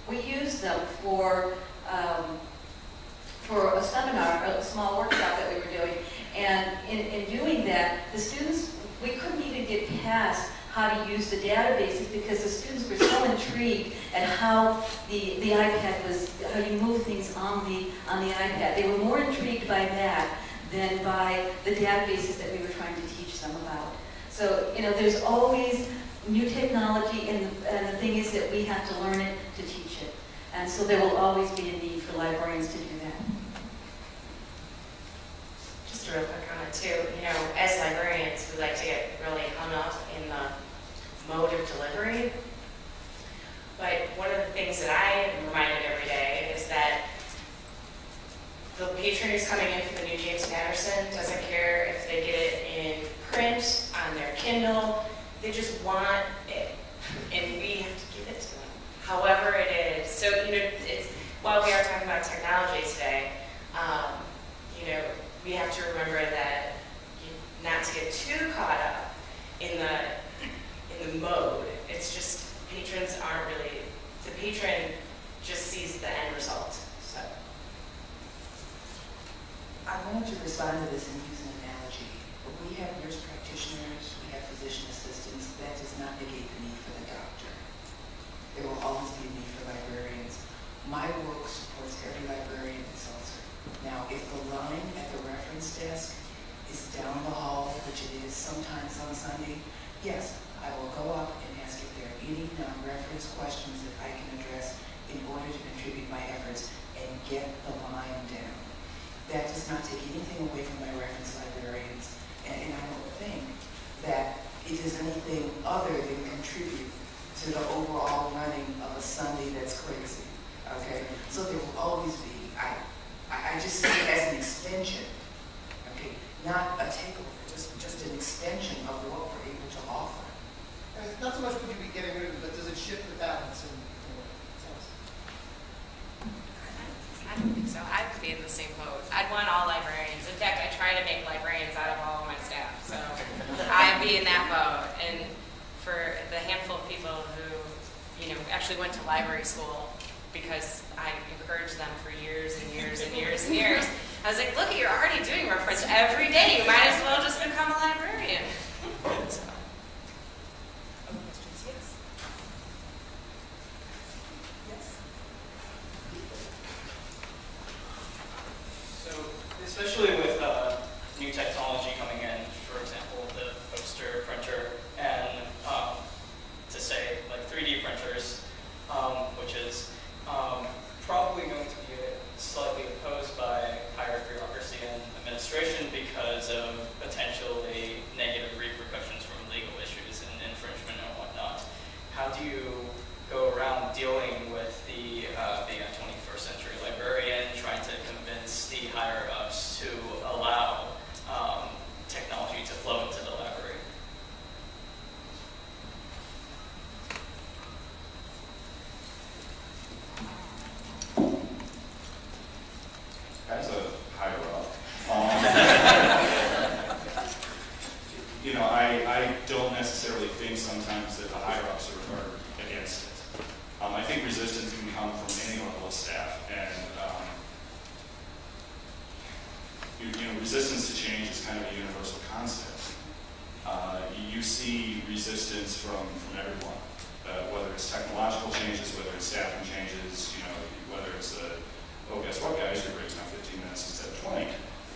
we used them for a seminar, a small workshop that we were doing. And in doing that, the students, we couldn't even get past how to use the databases because the students were so intrigued at how the iPad was, how you move things on the iPad. They were more intrigued by that than by the databases that we were trying to teach them about. So, there's always new technology, and the thing is that we have to learn it to teach it. And so there will always be a need for librarians to do that. Just a real quick comment too, as librarians, we like to get really hung up in the mode of delivery. But one of the things that I am reminded every day is that the patron who's coming in for the new James Patterson doesn't care if they get it in print, on their Kindle. They just want it, and we have to give it to them, however it is. So, while we are talking about technology today, we have to remember that not to get too caught up in the mode. It's just patrons aren't really, the patron just sees the end result. So I wanted to respond to this and use an analogy. We have nurse practitioners, we have physician assistants. That does not negate the need for the doctor. There will always be a need for librarians. My work supports every librarian in Seltzer. Now, if the line at the reference desk is down the hall, which it is sometimes on Sunday, yes, I will go up and ask if there are any non-reference questions that I can address in order to contribute my efforts and get the line down. That does not take anything away from my reference librarians, and I don't think that it does anything other than contribute to the overall running of a Sunday that's crazy, okay? So there will always be, I just see it as an extension, okay? Not a takeover, just an extension of what we're able to offer. Not so much would you be getting rid of it, but does it shift the balance in I don't think so. I would be in the same boat. I'd want all librarians. In fact, I try to make librarians out of all of my staff. So I'd be in that boat. And for the handful of people who, actually went to library school because I encouraged them for years and years and years and years, I was like, look, you're already doing reference every day. You might as well just become a librarian. So. Other questions? Yes. Yes. So, especially with new technology coming in, for example, the poster printer, and to say like 3D printers, which is probably going to be slightly opposed by higher bureaucracy and administration because of potentially negative repercussions from legal issues and infringement and whatnot. How do you go around dealing with being a 21st century librarian, trying to convince the higher-ups to allow technology to flow into the library? As a higher up, I don't necessarily think sometimes that the higher ups are against it. I think resistance can come from any level of staff, and resistance to change is kind of a universal concept. You see resistance from everyone, whether it's technological changes, whether it's staffing changes, whether it's oh, guess what, guys, your break's now 15 minutes instead of 20.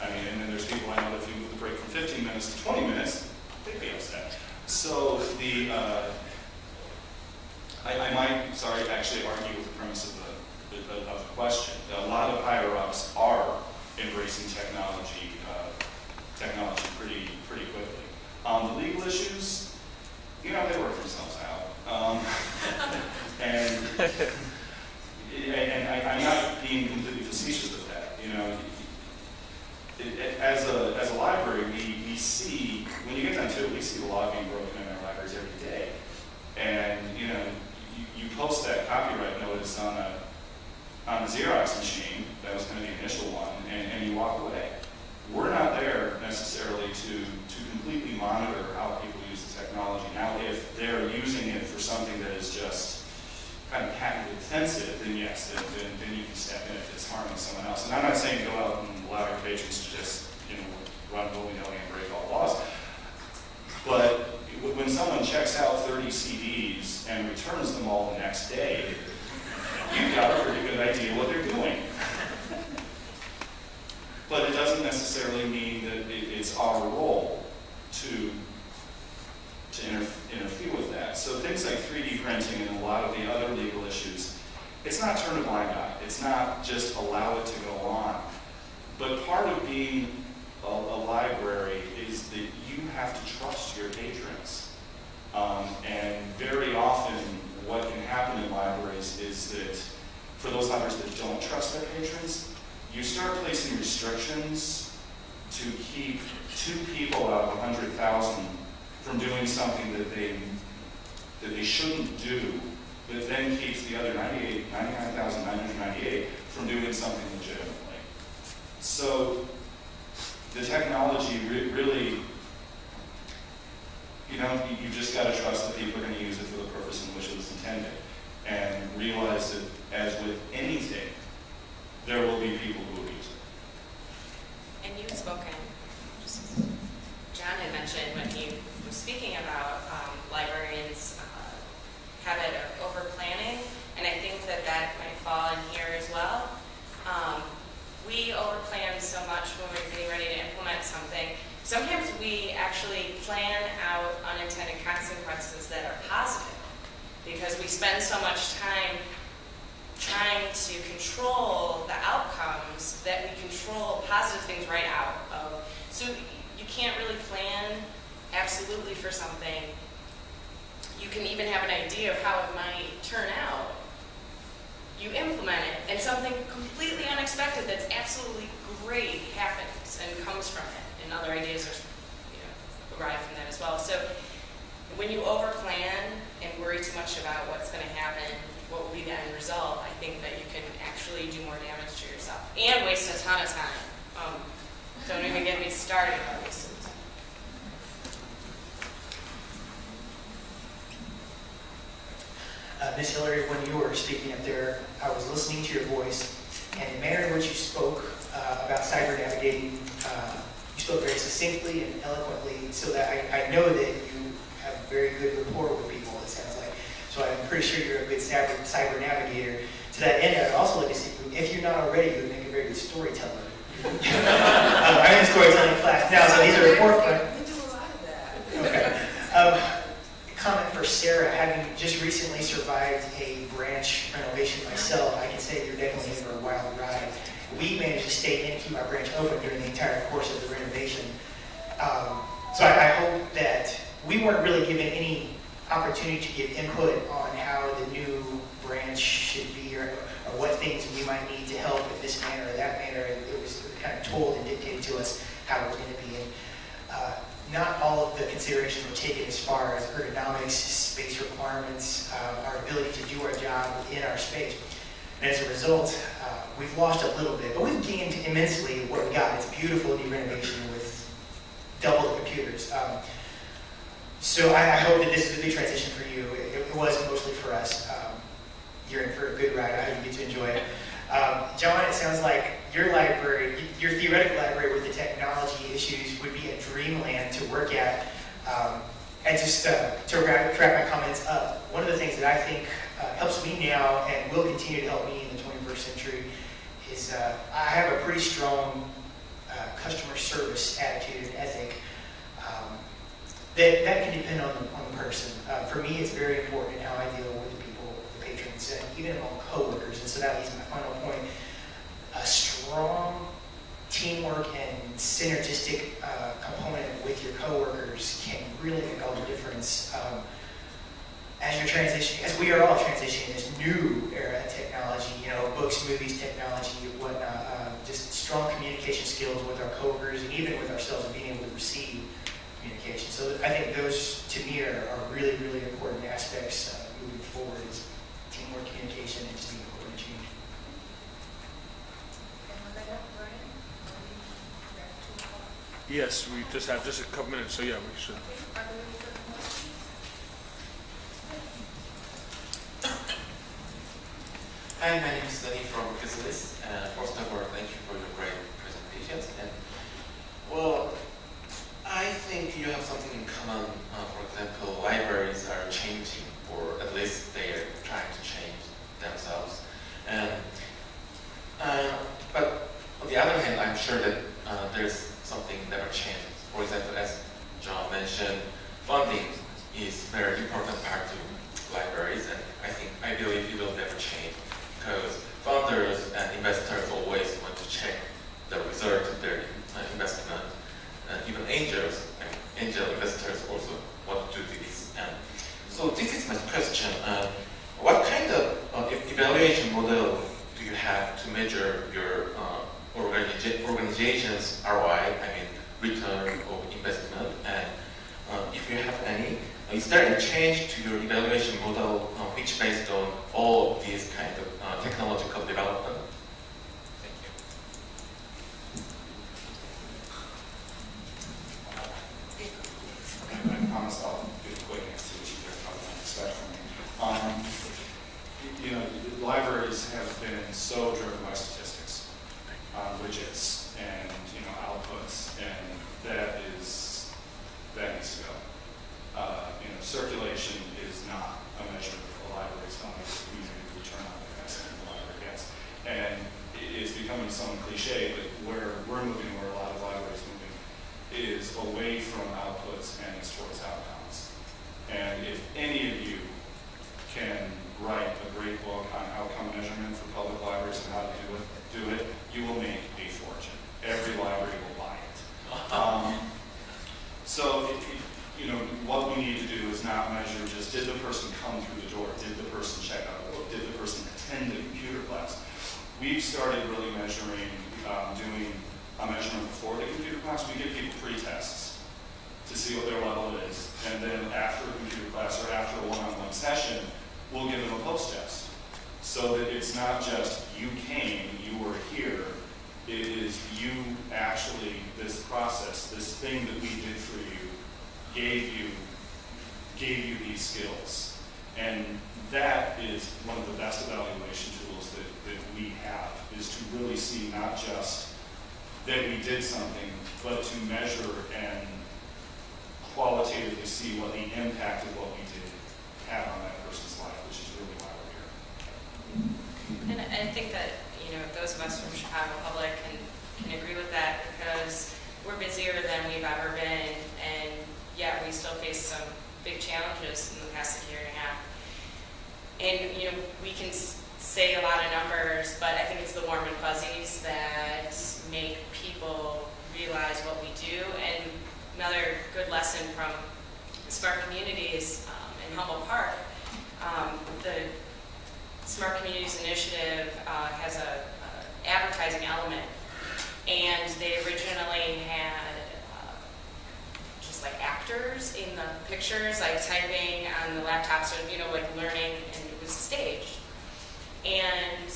And then there's people I know that if you move the break from 15 minutes to 20 minutes, they'd be upset. So I might, actually argue with the premise of the question. A lot of higher-ups are embracing technology pretty quickly. The legal issues, they work themselves out. And I'm not being completely facetious with that. As a library, we see, when you get down to it, we see the law being broken in our libraries every day. And you post that copyright notice on a Xerox machine, that was kind of the initial one, and you walk away. We're not there necessarily to completely monitor how people use the technology. Now, if they're using it for something that is just kind of patently offensive, then yes, then you can step in if it's harming someone else. And I'm not saying go out and allow your patrons to just, run willy-nilly and break all laws. But when someone checks out 30 CDs and returns them all the next day, you've got a pretty good idea what they're doing. But it doesn't necessarily mean that it's our role to interfere with that. So things like 3D printing and a lot of the other legal issues, it's not turn a blind eye. It's not just allow it to go on. But part of being a library is that you have to trust your patrons. And for those libraries that don't trust their patrons, you start placing restrictions to keep 2 people out of 100,000 from doing something that they shouldn't do, but then keeps the other 99,998 from doing something legitimately. So the technology really, you just got to trust that people are going to use it for the purpose in which it was intended, and realize that, as with anything, there will be people who will use it. And you've spoken, just as John had mentioned when he was speaking about librarians' habit of over-planning, and I think that might fall in here as well. We over-plan so much when we're getting ready to implement something. Sometimes we actually plan out unintended consequences that are positive, because we spend so much time trying to control the outcomes that we control positive things right out of. So you can't really plan absolutely for something. You can even have an idea of how it might turn out. You implement it, and something completely unexpected that's absolutely great happens and comes from it, and other ideas are, arrive from that as well. So when you overplan and worry too much about what's going to happen, what will be the end result, I think that you can actually do more damage to yourself and waste a ton of time. Don't even get me started on wasting time. Miss Hillary, when you were speaking up there, I was listening to your voice, and the manner in which you spoke about cyber navigating, you spoke very succinctly and eloquently, so that I know that you have very good rapport with people, it sounds like. So I'm pretty sure you're a good cyber navigator. To that end, I'd also like to see, if you're not already, you would make a very good storyteller. I'm in a storytelling class now, so these are the forefront. We do a lot of that. Okay. Comment for Sarah, having just recently survived a branch renovation myself, I can say you're definitely in for a wild ride. We managed to stay in and keep our branch open during the entire course of the renovation. So I hope that we weren't really given any opportunity to give input on how the new branch should be, or what things we might need to help in this manner or that manner. It was kind of told and dictated to us how it was going to be. And, not all of the considerations were taken as far as ergonomics, space requirements, our ability to do our job within our space. And as a result, we've lost a little bit, but we've gained immensely what we got. It's a beautiful new renovation with double the computers. So I hope that this is a good transition for you. It was mostly for us. You're in for a good ride. I hope you get to enjoy it. John, it sounds like your library, your theoretical library with the technology issues would be a dreamland to work at. And just to wrap my comments up, one of the things that I think helps me now and will continue to help me in the 21st century is I have a pretty strong customer service attitude and ethic. That can depend on the person. For me, it's very important in how I deal with the people, the patrons, and even among coworkers. And so that leads to my final point. A strong teamwork and synergistic component with your coworkers can really make all the difference as you're transitioning, as we are all transitioning in this new era of technology, books, movies, technology, whatnot, just strong communication skills with our coworkers and even with ourselves and being able to receive communication. So I think those, to me, are really, really important aspects moving forward, is teamwork, communication, and just being open to change. Yes, we just have a couple minutes, so yeah, we should. Hi, my name is Danny from Chrysalis. First of all, thank you for your great presentations. And well, I think you have something in common. For example, libraries are changing, or at least they are trying to change themselves. But on the other hand, I'm sure that there's something that will change. For example, as John mentioned, funding is a very important part of libraries, and I believe it will never change, because funders and investors always want to check the result of their investment. Even angel investors also want to do this. So this is my question. What kind of evaluation model have to measure your organization's ROI, I mean return of investment, and if you have any, is there any change to your evaluation model which based on all these kind of technological development? Thank you. I promise I'll do a quick answer, which you guys probably don't expect from me. Libraries have been so driven by statistics, widgets, and outputs, and that needs to go. Circulation is not a measure of a library's value, the community return on the investment the library gets. And it's becoming some cliche, but where we're moving, where a lot of libraries moving, is away from outputs and is towards outcomes. And if any of you can write a great book on outcome measurement for public libraries and how to do it, you will make a fortune. Every library will buy it. What we need to do is not measure just did the person come through the door, did the person check out the book, did the person attend the computer class. We've started really measuring, doing a measurement before the computer class. We give people pre-tests to see what their level is, and then after a computer class or after a one-on-one session, we'll give them a post-test. So that it's not just you came, you were here, it is you actually, this process, this thing that we did for you, gave you these skills. And that is one of the best evaluation tools that we have, is to really see not just that we did something, but to measure and qualitatively see what the impact of what we did had on that person's life, which is really why we're here. And I think that, those of us from Chicago Public can agree with that, because we're busier than we've ever been, and yet we still face some big challenges in the past year and a half. And, we can say a lot of numbers, but I think it's the warm and fuzzies that make people realize what we do. And another good lesson from Smart Communities in Humboldt Park, the Smart Communities Initiative has a advertising element, and they originally had just like actors in the pictures, like typing on the laptops, or like learning, and it was staged. And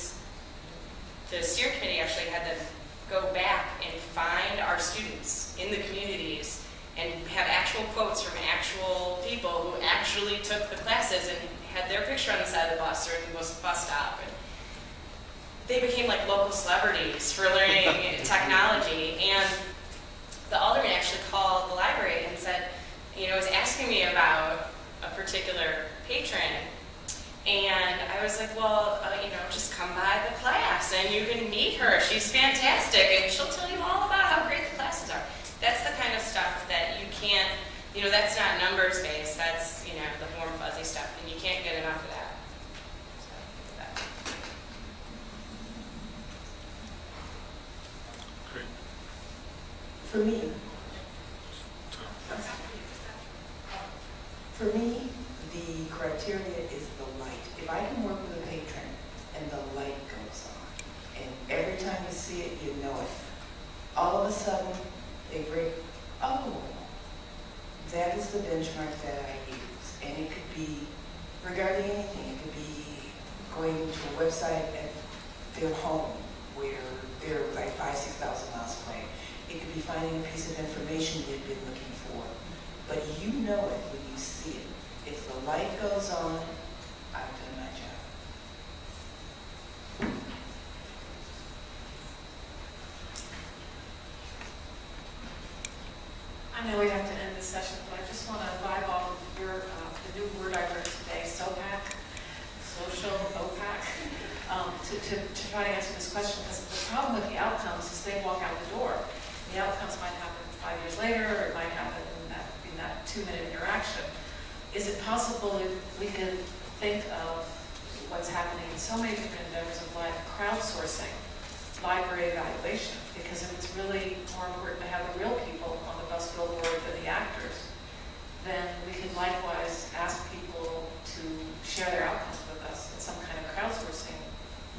the steering committee actually had them go back and find our students in the communities and have actual quotes from actual people who actually took the classes and had their picture on the side of the bus or in the bus stop. And they became like local celebrities for learning technology. And the alderman actually called the library and said, was asking me about a particular patron. And I was like, well, just come by the class and you can meet her. She's fantastic and she'll tell you all about how great the classes are. That's the kind of stuff that you can't, that's not numbers based. That's, the warm fuzzy stuff, and you can't get enough of that. For me, the criteria is the light. If I can work with a patron and the light goes on, and every time you see it, you know it, all of a sudden, they break, that is the benchmark that I use. And it could be regarding anything. It could be going to a website at their home where they're like 5,000 to 6,000 miles away. It could be finding a piece of information they've been looking for. But you know it when you see it. If the light goes on, I've done my job. I know we have to end this session, but I just want to vibe off of the new word I learned today, SOPAC, social OPAC, to try to answer this question, because the problem with the outcomes is they walk out the door. The outcomes might happen 5 years later, or it might happen in that 2-minute interaction. Is it possible that we can think of what's happening in so many different endeavors of life, crowdsourcing library evaluation? Because if it's really more important to have the real people on the bus billboard than the actors, then we could likewise ask people to share their outcomes with us in some kind of crowdsourcing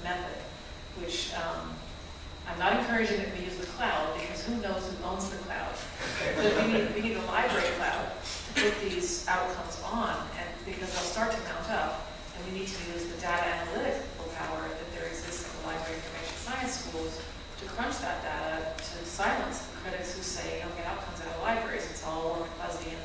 method, which we need to use the data analytical power that there exists in the library information science schools to crunch that data to silence the critics who say, get outcomes out of libraries, it's all warm and fuzzy, and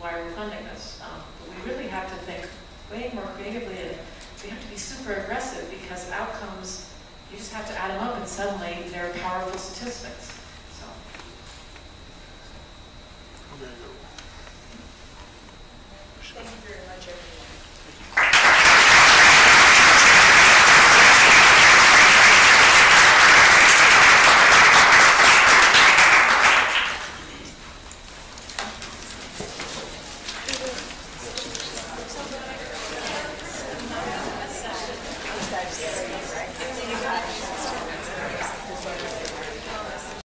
why are we funding this? But we really have to think way more creatively, and we have to be super aggressive, because outcomes, you just have to add them up and suddenly they're powerful statistics. So. Thank you very much, everyone. Right?